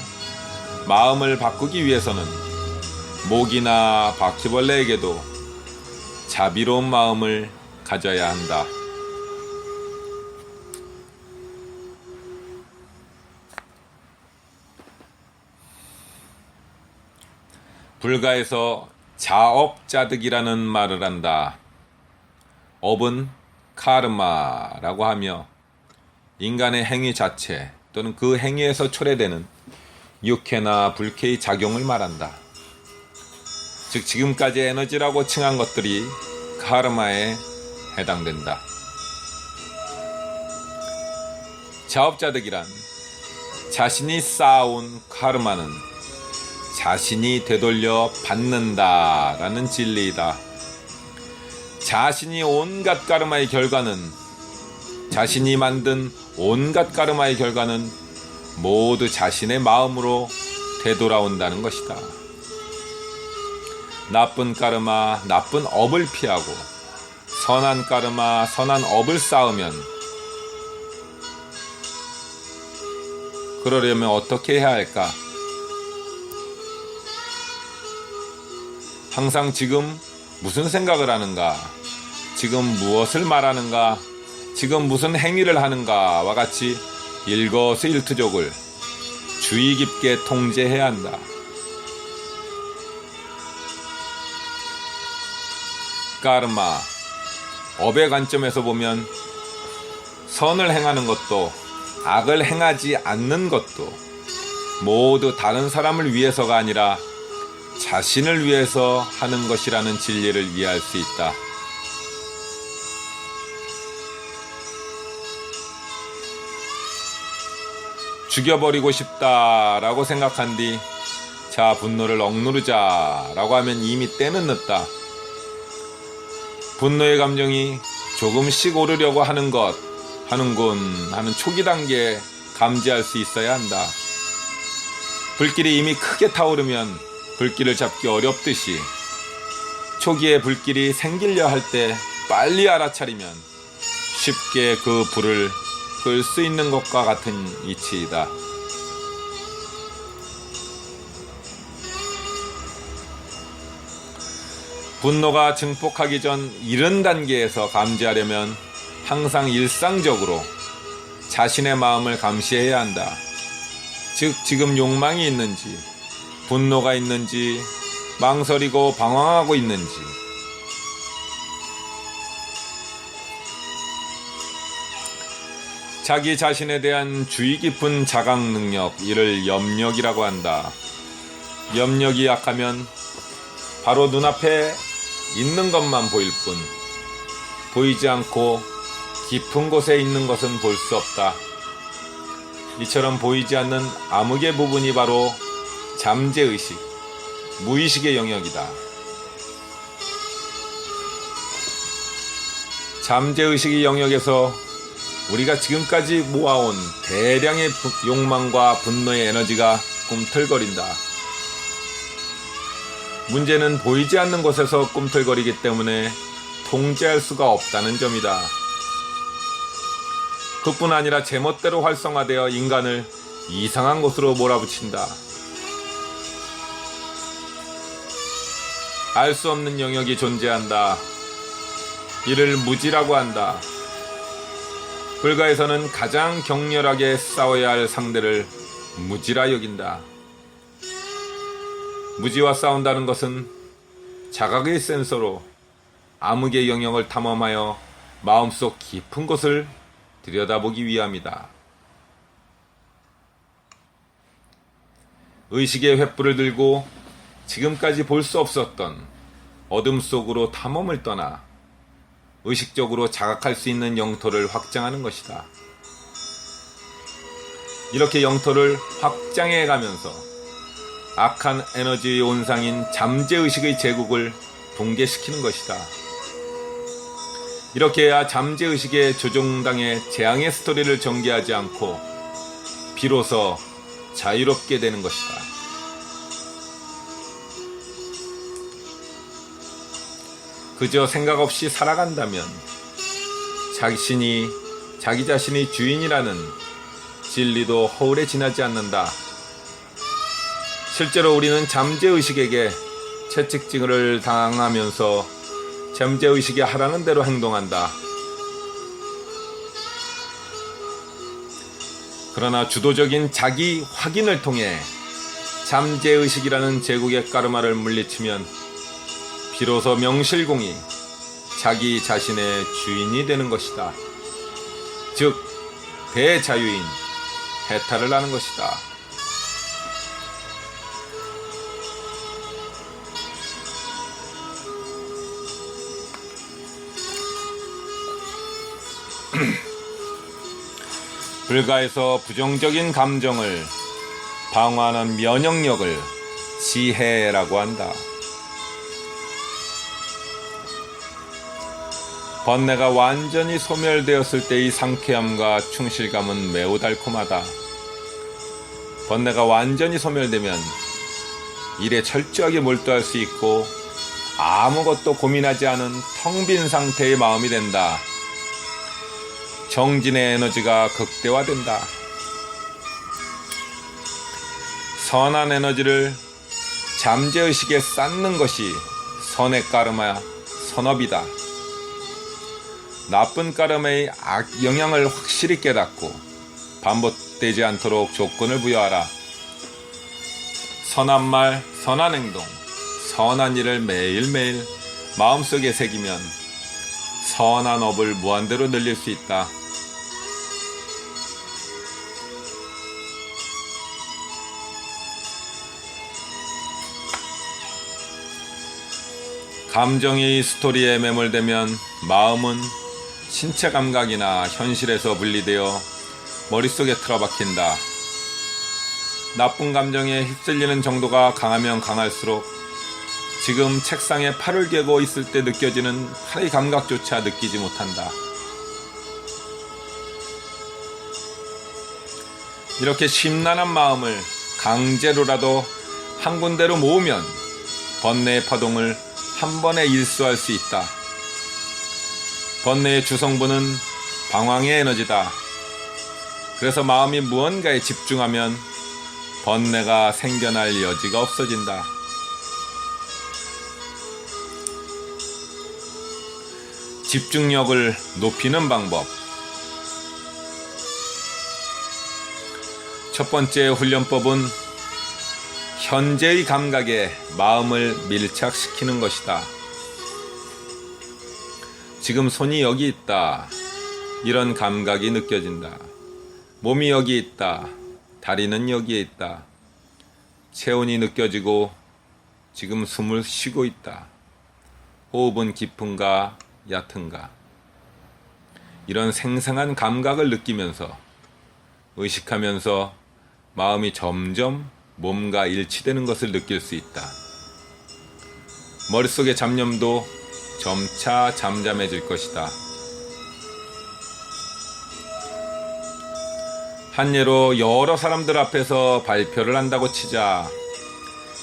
마음을 바꾸기 위해서는 모기나 바퀴벌레에게도 자비로운 마음을 가져야 한다. 불가에서 자업자득이라는 말을 한다. 업은 카르마라고 하며 인간의 행위 자체 또는 그 행위에서 초래되는 육해나 불쾌의 작용을 말한다. 즉 지금까지 에너지라고 칭한 것들이 카르마에 해당된다. 자업자득이란 자신이 쌓아온 카르마는 자신이 되돌려 받는다라는 진리이다. 자신이 온갖 카르마의 결과는, 자신이 만든 온갖 카르마의 결과는 모두 자신의 마음으로 되돌아온다는 것이다. 나쁜 카르마, 나쁜 업을 피하고 선한 카르마, 선한 업을 쌓으면 그러려면 어떻게 해야 할까? 항상 지금 무슨 생각을 하는가, 지금 무엇을 말하는가, 지금 무슨 행위를 하는가와 같이 일거수일투족을 주의 깊게 통제해야 한다. 카르마, 업의 관점에서 보면 선을 행하는 것도 악을 행하지 않는 것도 모두 다른 사람을 위해서가 아니라 자신을 위해서 하는 것이라는 진리를 이해할 수 있다. 죽여버리고 싶다라고 생각한 뒤 자, 분노를 억누르자라고 하면 이미 때는 늦다. 분노의 감정이 조금씩 오르려고 하는군 하는 초기 단계에 감지할 수 있어야 한다. 불길이 이미 크게 타오르면 불길을 잡기 어렵듯이 초기에 불길이 생기려 할 때 빨리 알아차리면 쉽게 그 불을 끌 수 있는 것과 같은 이치이다. 분노가 증폭하기 전 이른 단계에서 감지하려면 항상 일상적으로 자신의 마음을 감시해야 한다. 즉 지금 욕망이 있는지, 분노가 있는지, 망설이고 방황하고 있는지, 자기 자신에 대한 주의 깊은 자각 능력, 이를 염력이라고 한다. 염력이 약하면 바로 눈앞에 있는 것만 보일 뿐, 보이지 않고 깊은 곳에 있는 것은 볼 수 없다. 이처럼 보이지 않는 암흑의 부분이 바로 잠재의식, 무의식의 영역이다. 잠재의식의 영역에서 우리가 지금까지 모아온 대량의 욕망과 분노의 에너지가 꿈틀거린다. 문제는 보이지 않는 곳에서 꿈틀거리기 때문에 통제할 수가 없다는 점이다. 그뿐 아니라 제멋대로 활성화되어 인간을 이상한 곳으로 몰아붙인다. 알 수 없는 영역이 존재한다. 이를 무지라고 한다. 불가에서는 가장 격렬하게 싸워야 할 상대를 무지라 여긴다. 무지와 싸운다는 것은 자각의 센서로 암흑의 영역을 탐험하여 마음속 깊은 곳을 들여다보기 위함이다. 의식의 횃불을 들고 지금까지 볼 수 없었던 어둠 속으로 탐험을 떠나 의식적으로 자각할 수 있는 영토를 확장하는 것이다. 이렇게 영토를 확장해 가면서 악한 에너지의 온상인 잠재의식의 제국을 붕괴시키는 것이다. 이렇게 해야 잠재의식의 조종당의 재앙의 스토리를 전개하지 않고 비로소 자유롭게 되는 것이다. 그저 생각 없이 살아간다면 자기 자신이 주인이라는 진리도 허울에 지나지 않는다. 실제로 우리는 잠재의식에게 채찍질을 당하면서 잠재의식이 하라는 대로 행동한다. 그러나 주도적인 자기 확인을 통해 잠재의식이라는 제국의 까르마를 물리치면 비로소 명실공히 자기 자신의 주인이 되는 것이다. 즉 대자유인, 해탈을 하는 것이다. 불가에서 부정적인 감정을 방어하는 면역력을 지혜라고 한다. 번뇌가 완전히 소멸되었을 때의 상쾌함과 충실감은 매우 달콤하다. 번뇌가 완전히 소멸되면 일에 철저하게 몰두할 수 있고 아무것도 고민하지 않은 텅 빈 상태의 마음이 된다. 정진의 에너지가 극대화된다. 선한 에너지를 잠재의식에 쌓는 것이 선의 까르마, 선업이다. 나쁜 까르마의 악 영향을 확실히 깨닫고 반복되지 않도록 조건을 부여하라. 선한 말, 선한 행동, 선한 일을 매일매일 마음속에 새기면 선한 업을 무한대로 늘릴 수 있다. 감정이 스토리에 매몰되면 마음은 신체 감각이나 현실에서 분리되어 머릿속에 틀어박힌다. 나쁜 감정에 휩쓸리는 정도가 강하면 강할수록 지금 책상에 팔을 개고 있을 때 느껴지는 팔의 감각조차 느끼지 못한다. 이렇게 심란한 마음을 강제로라도 한 군데로 모으면 번뇌의 파동을 한 번에 일수할 수 있다. 번뇌의 주성분은 방황의 에너지다. 그래서 마음이 무언가에 집중하면 번뇌가 생겨날 여지가 없어진다. 집중력을 높이는 방법. 첫 번째 훈련법은 현재의 감각에 마음을 밀착시키는 것이다. 지금 손이 여기 있다. 이런 감각이 느껴진다. 몸이 여기 있다. 다리는 여기에 있다. 체온이 느껴지고 지금 숨을 쉬고 있다. 호흡은 깊은가 얕은가. 이런 생생한 감각을 느끼면서 의식하면서 마음이 점점 몸과 일치되는 것을 느낄 수 있다. 머릿속의 잡념도 점차 잠잠해질 것이다. 한 예로 여러 사람들 앞에서 발표를 한다고 치자.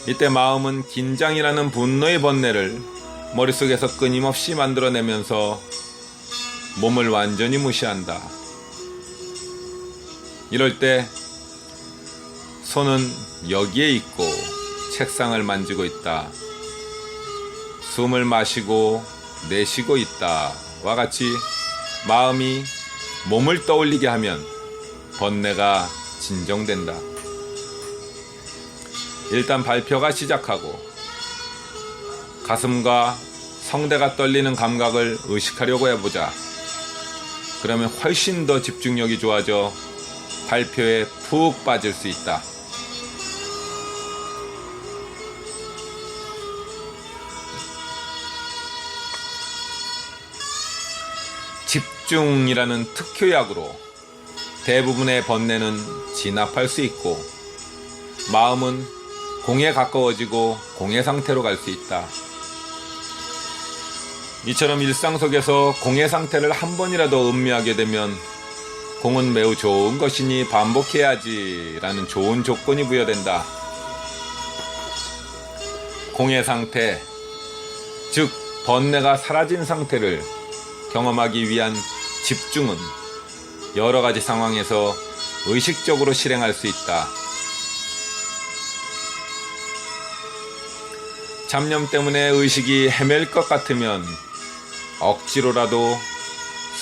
이때 마음은 긴장이라는 분노의 번뇌를 머릿속에서 끊임없이 만들어내면서 몸을 완전히 무시한다. 이럴 때 손은 여기에 있고 책상을 만지고 있다. 숨을 마시고 내쉬고 있다. 와 같이 마음이 몸을 떠올리게 하면 번뇌가 진정된다. 일단 발표가 시작하고 가슴과 성대가 떨리는 감각을 의식하려고 해보자. 그러면 훨씬 더 집중력이 좋아져 발표에 푹 빠질 수 있다. 집중이라는 특효약으로 대부분의 번뇌는 진압할 수 있고 마음은 공에 가까워지고 공의 상태로 갈 수 있다. 이처럼 일상 속에서 공의 상태를 한 번이라도 음미하게 되면 공은 매우 좋은 것이니 반복해야지 라는 좋은 조건이 부여된다. 공의 상태, 즉 번뇌가 사라진 상태를 경험하기 위한 집중은 여러 가지 상황에서 의식적으로 실행할 수 있다. 잡념 때문에 의식이 헤맬 것 같으면 억지로라도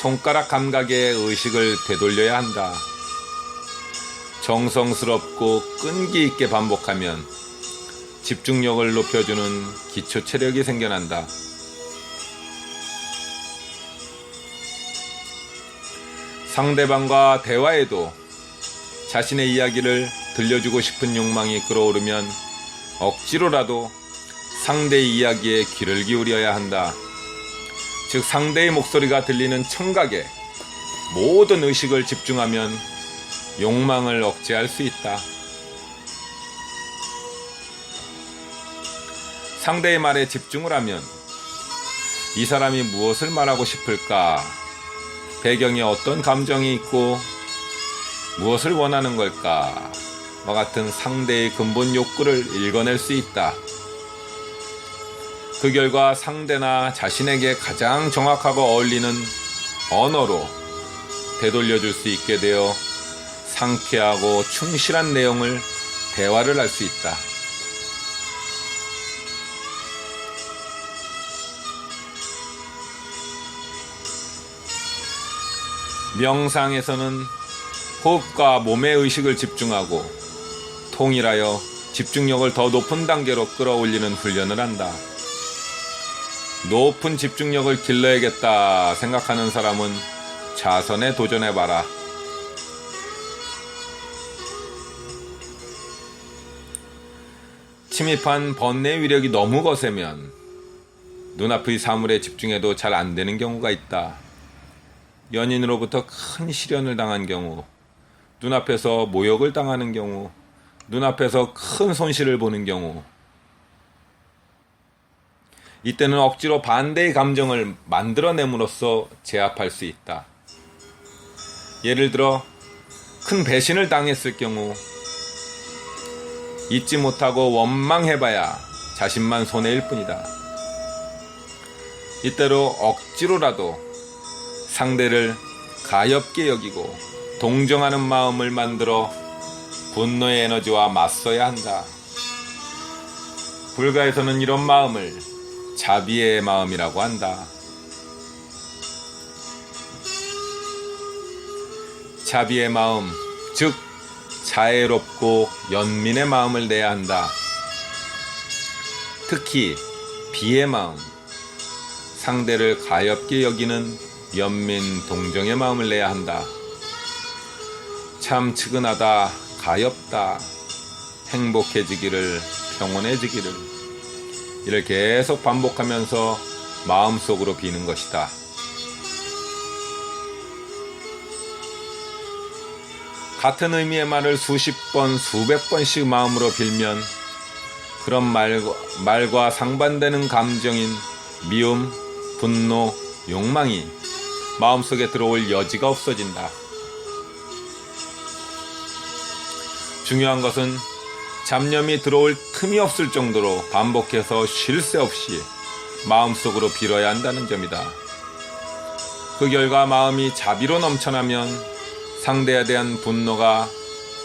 손가락 감각에 의식을 되돌려야 한다. 정성스럽고 끈기 있게 반복하면 집중력을 높여주는 기초 체력이 생겨난다. 상대방과 대화에도 자신의 이야기를 들려주고 싶은 욕망이 끌어오르면 억지로라도 상대의 이야기에 귀를 기울여야 한다. 즉 상대의 목소리가 들리는 청각에 모든 의식을 집중하면 욕망을 억제할 수 있다. 상대의 말에 집중을 하면 이 사람이 무엇을 말하고 싶을까? 배경에 어떤 감정이 있고 무엇을 원하는 걸까? 와 같은 상대의 근본 욕구를 읽어낼 수 있다. 그 결과 상대나 자신에게 가장 정확하고 어울리는 언어로 되돌려줄 수 있게 되어 상쾌하고 충실한 내용을 대화를 할 수 있다. 명상에서는 호흡과 몸의 의식을 집중하고 통일하여 집중력을 더 높은 단계로 끌어올리는 훈련을 한다. 높은 집중력을 길러야겠다 생각하는 사람은 자선에 도전해봐라. 침입한 번뇌의 위력이 너무 거세면 눈앞의 사물에 집중해도 잘 안되는 경우가 있다. 연인으로부터 큰 시련을 당한 경우, 눈앞에서 모욕을 당하는 경우, 눈앞에서 큰 손실을 보는 경우, 이때는 억지로 반대의 감정을 만들어냄으로써 제압할 수 있다. 예를 들어 큰 배신을 당했을 경우 잊지 못하고 원망해봐야 자신만 손해일 뿐이다. 이때로 억지로라도 상대를 가엾게 여기고 동정하는 마음을 만들어 분노의 에너지와 맞서야 한다. 불가에서는 이런 마음을 자비의 마음이라고 한다. 자비의 마음, 즉 자애롭고 연민의 마음을 내야 한다. 특히 비의 마음, 상대를 가엾게 여기는 연민 동정의 마음을 내야 한다. 참 측은하다, 가엾다, 행복해지기를, 평온해지기를, 이를 계속 반복하면서 마음속으로 비는 것이다. 같은 의미의 말을 수십 번, 수백 번씩 마음으로 빌면 그런 말과 상반되는 감정인 미움, 분노, 욕망이 마음속에 들어올 여지가 없어진다. 중요한 것은 잡념이 들어올 틈이 없을 정도로 반복해서 쉴 새 없이 마음속으로 빌어야 한다는 점이다. 그 결과 마음이 자비로 넘쳐나면 상대에 대한 분노가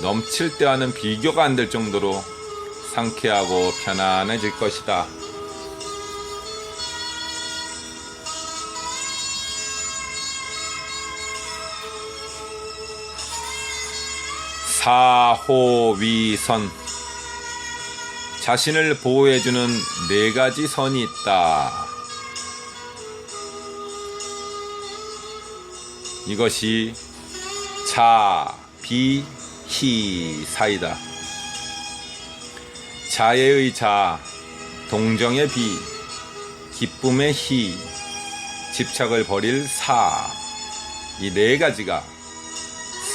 넘칠 때와는 비교가 안 될 정도로 상쾌하고 편안해질 것이다. 사호위선, 자신을 보호해주는 4가지 선이 있다. 이것이 자, 비, 희, 사이다. 자애의 자, 동정의 비, 기쁨의 희, 집착을 버릴 사, 이 4가지가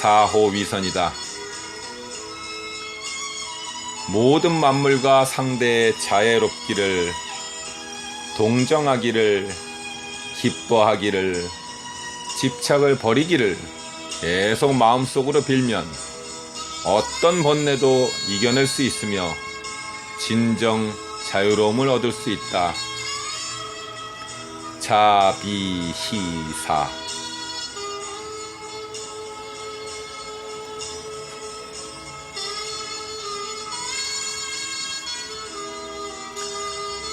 사호위선이다. 모든 만물과 상대에 자애롭기를, 동정하기를, 기뻐하기를, 집착을 버리기를 계속 마음속으로 빌면 어떤 번뇌도 이겨낼 수 있으며 진정 자유로움을 얻을 수 있다. 자비희사.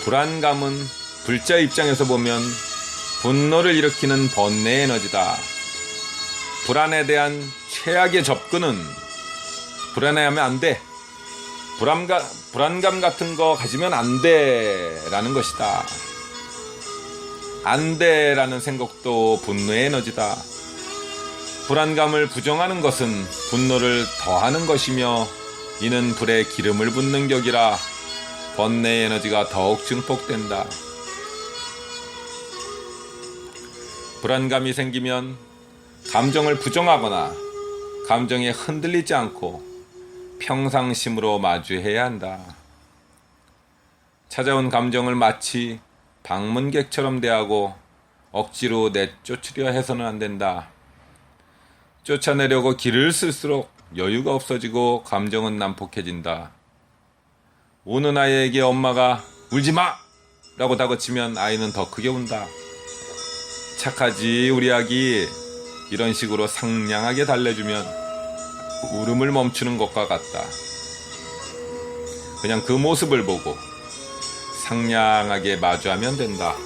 불안감은 불자 입장에서 보면 분노를 일으키는 번뇌의 에너지다. 불안에 대한 최악의 접근은 불안해하면 안 돼, 불안감 같은 거 가지면 안 돼 라는 것이다. 안 돼 라는 생각도 분노의 에너지다. 불안감을 부정하는 것은 분노를 더하는 것이며 이는 불에 기름을 붓는 격이라 번뇌의 에너지가 더욱 증폭된다. 불안감이 생기면 감정을 부정하거나 감정에 흔들리지 않고 평상심으로 마주해야 한다. 찾아온 감정을 마치 방문객처럼 대하고 억지로 내쫓으려 해서는 안 된다. 쫓아내려고 길을 쓸수록 여유가 없어지고 감정은 난폭해진다. 우는 아이에게 엄마가 울지 마! 라고 다그치면 아이는 더 크게 운다. 착하지 우리 아기. 이런 식으로 상냥하게 달래주면 울음을 멈추는 것과 같다. 그냥 그 모습을 보고 상냥하게 마주하면 된다.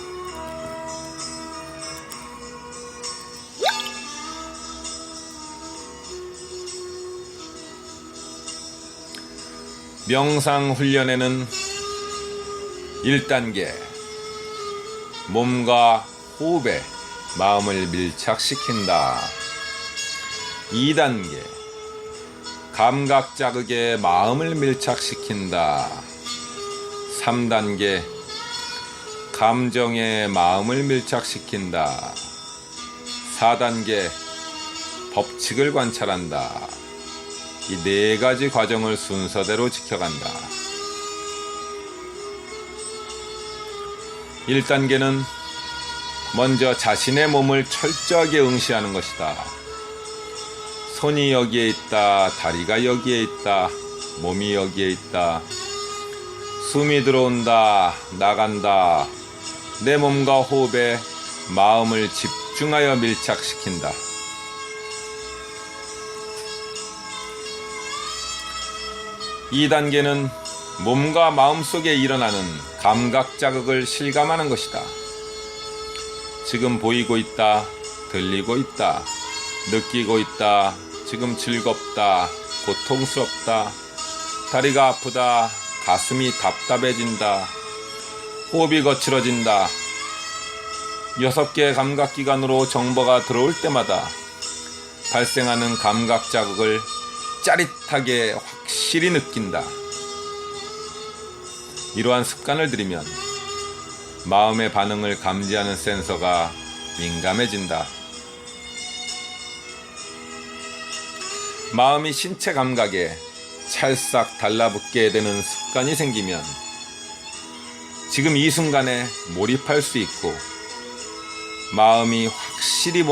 명상 훈련에는 1단계 몸과 호흡에 마음을 밀착시킨다. 2단계 감각 자극에 마음을 밀착시킨다. 3단계 감정에 마음을 밀착시킨다. 4단계 법칙을 관찰한다. 이 4가지 과정을 순서대로 지켜간다. 1단계는 먼저 자신의 몸을 철저하게 응시하는 것이다. 손이 여기에 있다, 다리가 여기에 있다, 몸이 여기에 있다. 숨이 들어온다, 나간다. 내 몸과 호흡에 마음을 집중하여 밀착시킨다. 이 단계는 몸과 마음 속에 일어나는 감각 자극을 실감하는 것이다. 지금 보이고 있다, 들리고 있다, 느끼고 있다, 지금 즐겁다, 고통스럽다, 다리가 아프다, 가슴이 답답해진다, 호흡이 거칠어진다. 6개의 감각기관으로 정보가 들어올 때마다 발생하는 감각 자극을 짜릿하게 확실히 느낀다. 이러한 습관을 들이면 마음의 반응을 감지하는 센서가 민감해진다. 마음이 신체 감각에 찰싹 달라붙게 되는 습관이 생기면 지금 이 순간에 몰입할 수 있고 마음이 확실히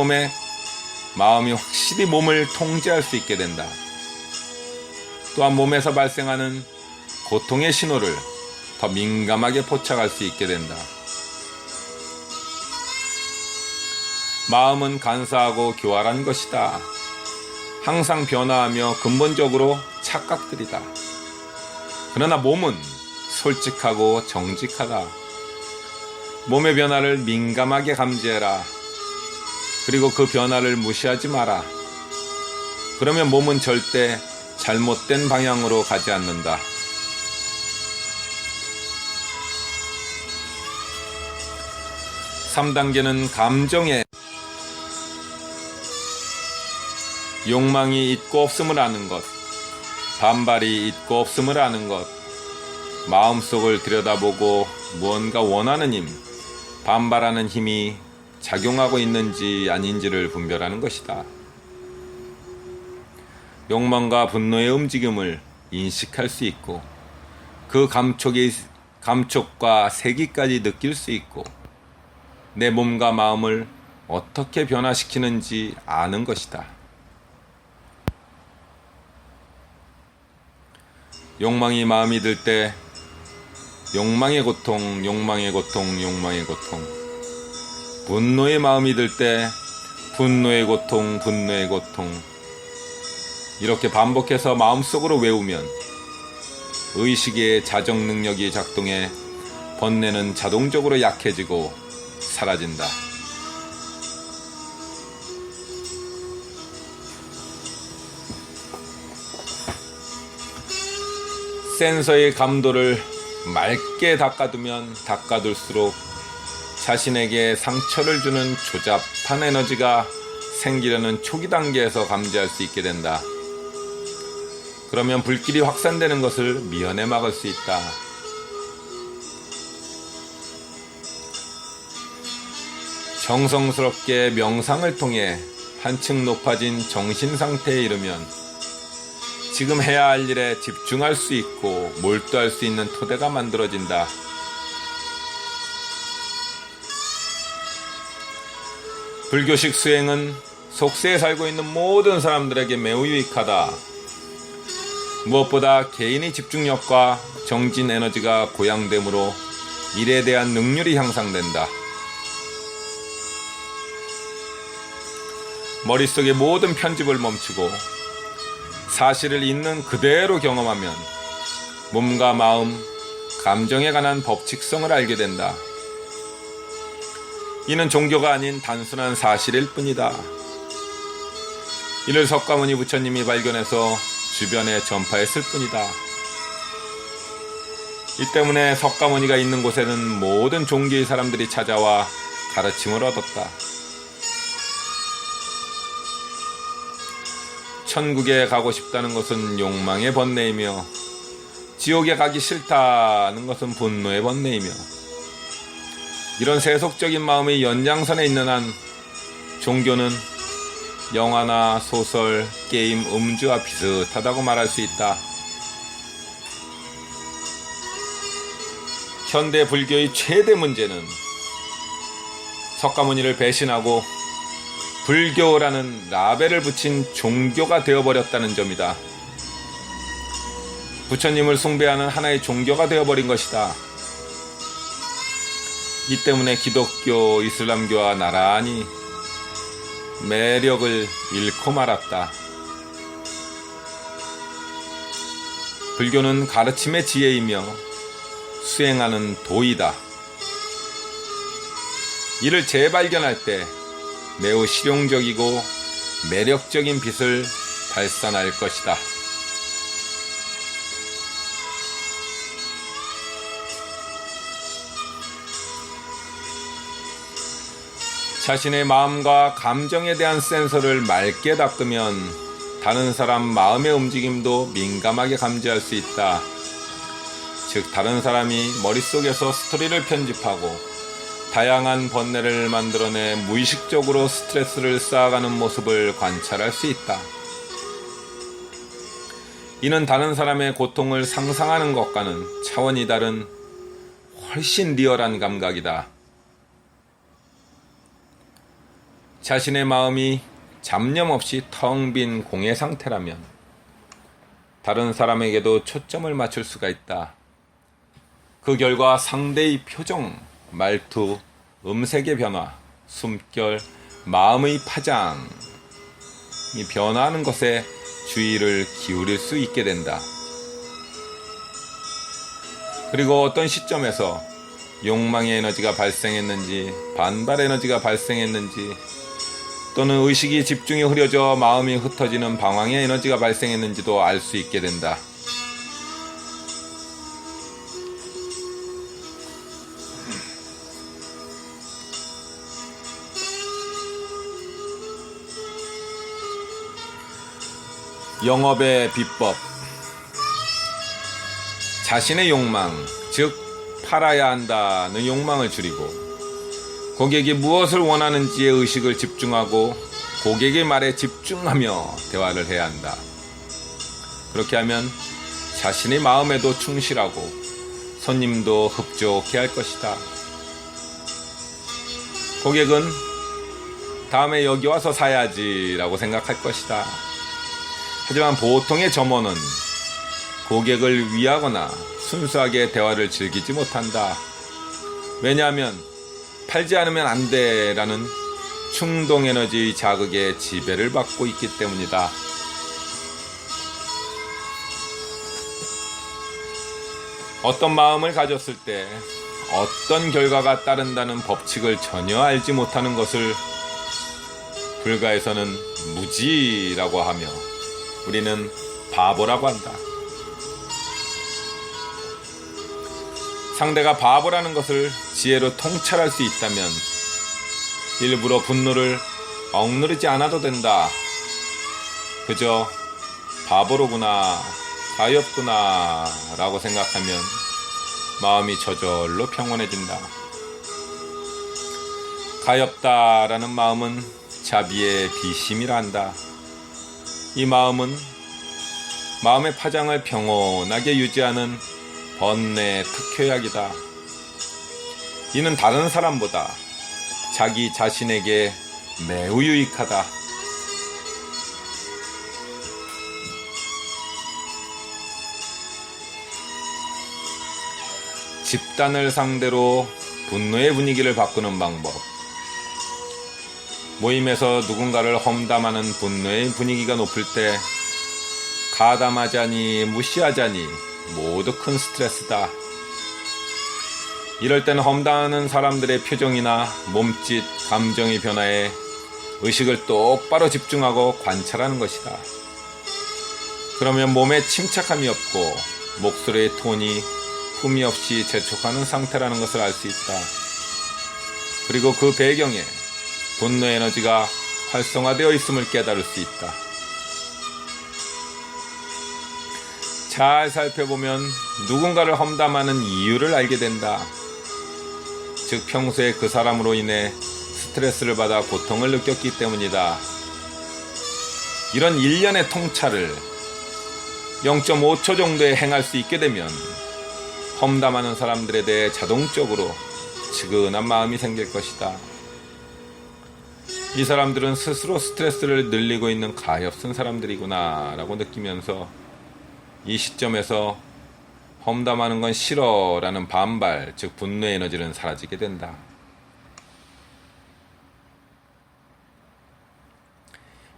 몸을 통제할 수 있게 된다. 또한 몸에서 발생하는 고통의 신호를 더 민감하게 포착할 수 있게 된다. 마음은 간사하고 교활한 것이다. 항상 변화하며 근본적으로 착각들이다. 그러나 몸은 솔직하고 정직하다. 몸의 변화를 민감하게 감지해라. 그리고 그 변화를 무시하지 마라. 그러면 몸은 절대 잘못된 방향으로 가지 않는다. (3단계는) 감정에 욕망이 있고 없음을 아는 것, 반발이 있고 없음을 아는 것, 마음속을 들여다보고 무언가 원하는 힘, 반발하는 힘이 작용하고 있는지 아닌지를 분별하는 것이다. 욕망과 분노의 움직임을 인식할 수 있고 그 감촉과 세기까지 느낄 수 있고 내 몸과 마음을 어떻게 변화시키는지 아는 것이다. 욕망이 마음이 들 때 욕망의 고통, 욕망의 고통, 욕망의 고통. 분노의 마음이 들 때 분노의 고통, 분노의 고통. 이렇게 반복해서 마음속으로 외우면 의식의 자정 능력이 작동해 번뇌는 자동적으로 약해지고 사라진다. 센서의 감도를 맑게 닦아두면 닦아둘수록 자신에게 상처를 주는 조잡한 에너지가 생기려는 초기 단계에서 감지할 수 있게 된다. 그러면 불길이 확산되는 것을 미연에 막을 수 있다. 정성스럽게 명상을 통해 한층 높아진 정신 상태에 이르면 지금 해야 할 일에 집중할 수 있고 몰두할 수 있는 토대가 만들어진다. 불교식 수행은 속세에 살고 있는 모든 사람들에게 매우 유익하다. 무엇보다 개인의 집중력과 정진 에너지가 고양되므로 일에 대한 능률이 향상된다. 머릿속의 모든 편집을 멈추고 사실을 있는 그대로 경험하면 몸과 마음, 감정에 관한 법칙성을 알게 된다. 이는 종교가 아닌 단순한 사실일 뿐이다. 이를 석가모니 부처님이 발견해서 주변에 전파했을 뿐이다. 이 때문에 석가모니가 있는 곳에는 모든 종교의 사람들이 찾아와 가르침을 얻었다. 천국에 가고 싶다는 것은 욕망의 번뇌이며 지옥에 가기 싫다는 것은 분노의 번뇌이며 이런 세속적인 마음의 연장선에 있는 한 종교는 영화나 소설, 게임, 음주와 비슷하다고 말할 수 있다. 현대 불교의 최대 문제는 석가모니를 배신하고 불교라는 라벨을 붙인 종교가 되어버렸다는 점이다. 부처님을 숭배하는 하나의 종교가 되어버린 것이다. 이 때문에 기독교, 이슬람교와 나란히 매력을 잃고 말았다. 불교는 가르침의 지혜이며 수행하는 도이다. 이를 재발견할 때 매우 실용적이고 매력적인 빛을 발산할 것이다. 자신의 마음과 감정에 대한 센서를 맑게 닦으면 다른 사람 마음의 움직임도 민감하게 감지할 수 있다. 즉, 다른 사람이 머릿속에서 스토리를 편집하고 다양한 번뇌를 만들어내 무의식적으로 스트레스를 쌓아가는 모습을 관찰할 수 있다. 이는 다른 사람의 고통을 상상하는 것과는 차원이 다른 훨씬 리얼한 감각이다. 자신의 마음이 잡념 없이 텅 빈 공의 상태라면 다른 사람에게도 초점을 맞출 수가 있다. 그 결과 상대의 표정, 말투, 음색의 변화, 숨결, 마음의 파장이 변화하는 것에 주의를 기울일 수 있게 된다. 그리고 어떤 시점에서 욕망의 에너지가 발생했는지, 반발 에너지가 발생했는지, 또는 의식이 집중이 흐려져 마음이 흩어지는 방황의 에너지가 발생했는지도 알 수 있게 된다. 영업의 비법. 자신의 욕망, 즉 팔아야 한다는 욕망을 줄이고 고객이 무엇을 원하는지에 의식을 집중하고 고객의 말에 집중하며 대화를 해야 한다. 그렇게 하면 자신의 마음에도 충실하고 손님도 흡족해 할 것이다. 고객은 다음에 여기 와서 사야지 라고 생각할 것이다. 하지만 보통의 점원은 고객을 위하거나 순수하게 대화를 즐기지 못한다. 왜냐하면 팔지 않으면 안 돼라는 충동 에너지의 자극에 지배를 받고 있기 때문이다. 어떤 마음을 가졌을 때 어떤 결과가 따른다는 법칙을 전혀 알지 못하는 것을 불가에서는 무지라고 하며 우리는 바보라고 한다. 상대가 바보라는 것을 지혜로 통찰할 수 있다면 일부러 분노를 억누르지 않아도 된다. 그저 바보로구나, 가엾구나 라고 생각하면 마음이 저절로 평온해진다. 가엾다라는 마음은 자비의 비심이라 한다. 이 마음은 마음의 파장을 평온하게 유지하는 번뇌 특효약이다. 이는 다른 사람보다 자기 자신에게 매우 유익하다. 집단을 상대로 분노의 분위기를 바꾸는 방법. 모임에서 누군가를 험담하는 분노의 분위기가 높을 때 가담하자니 무시하자니 모두 큰 스트레스다. 이럴 때는 험담하는 사람들의 표정이나 몸짓, 감정의 변화에 의식을 똑바로 집중하고 관찰하는 것이다. 그러면 몸에 침착함이 없고 목소리의 톤이 흠이 없이 재촉하는 상태라는 것을 알 수 있다. 그리고 그 배경에 분노 에너지가 활성화되어 있음을 깨달을 수 있다. 잘 살펴보면 누군가를 험담하는 이유를 알게 된다. 즉 평소에 그 사람으로 인해 스트레스를 받아 고통을 느꼈기 때문이다. 이런 일련의 통찰을 0.5초 정도에 행할 수 있게 되면 험담하는 사람들에 대해 자동적으로 측은한 마음이 생길 것이다. 이 사람들은 스스로 스트레스를 늘리고 있는 가엾은 사람들이구나 라고 느끼면서 이 시점에서 험담하는 건 싫어 라는 반발, 즉 분노의 에너지는 사라지게 된다.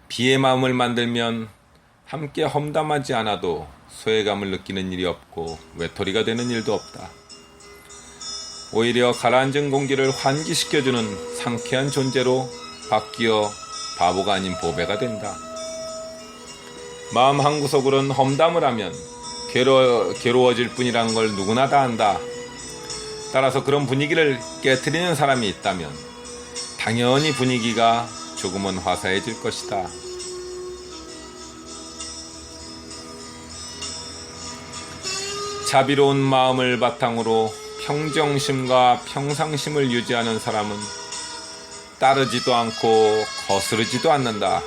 비의 마음을 만들면 함께 험담하지 않아도 소외감을 느끼는 일이 없고 외톨이가 되는 일도 없다. 오히려 가라앉은 공기를 환기시켜주는 상쾌한 존재로 바뀌어 바보가 아닌 보배가 된다. 마음 한구석으론 험담을 하면 괴로워질 뿐이라는 걸 누구나 다 안다. 따라서 그런 분위기를 깨트리는 사람이 있다면 당연히 분위기가 조금은 화사해질 것이다. 자비로운 마음을 바탕으로 평정심과 평상심을 유지하는 사람은 따르지도 않고 거스르지도 않는다.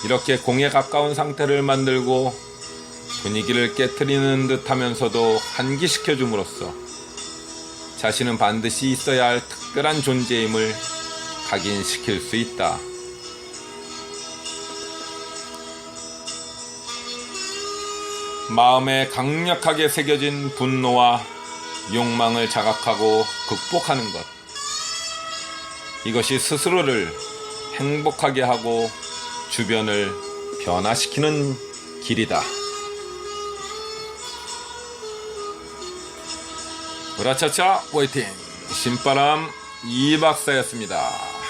이렇게 공에 가까운 상태를 만들고 분위기를 깨트리는 듯 하면서도 환기시켜 줌으로써 자신은 반드시 있어야 할 특별한 존재임을 각인시킬 수 있다. 마음에 강력하게 새겨진 분노와 욕망을 자각하고 극복하는 것. 이것이 스스로를 행복하게 하고 주변을 변화시키는 길이다. 으라차차 화이팅! 신바람 이박사였습니다.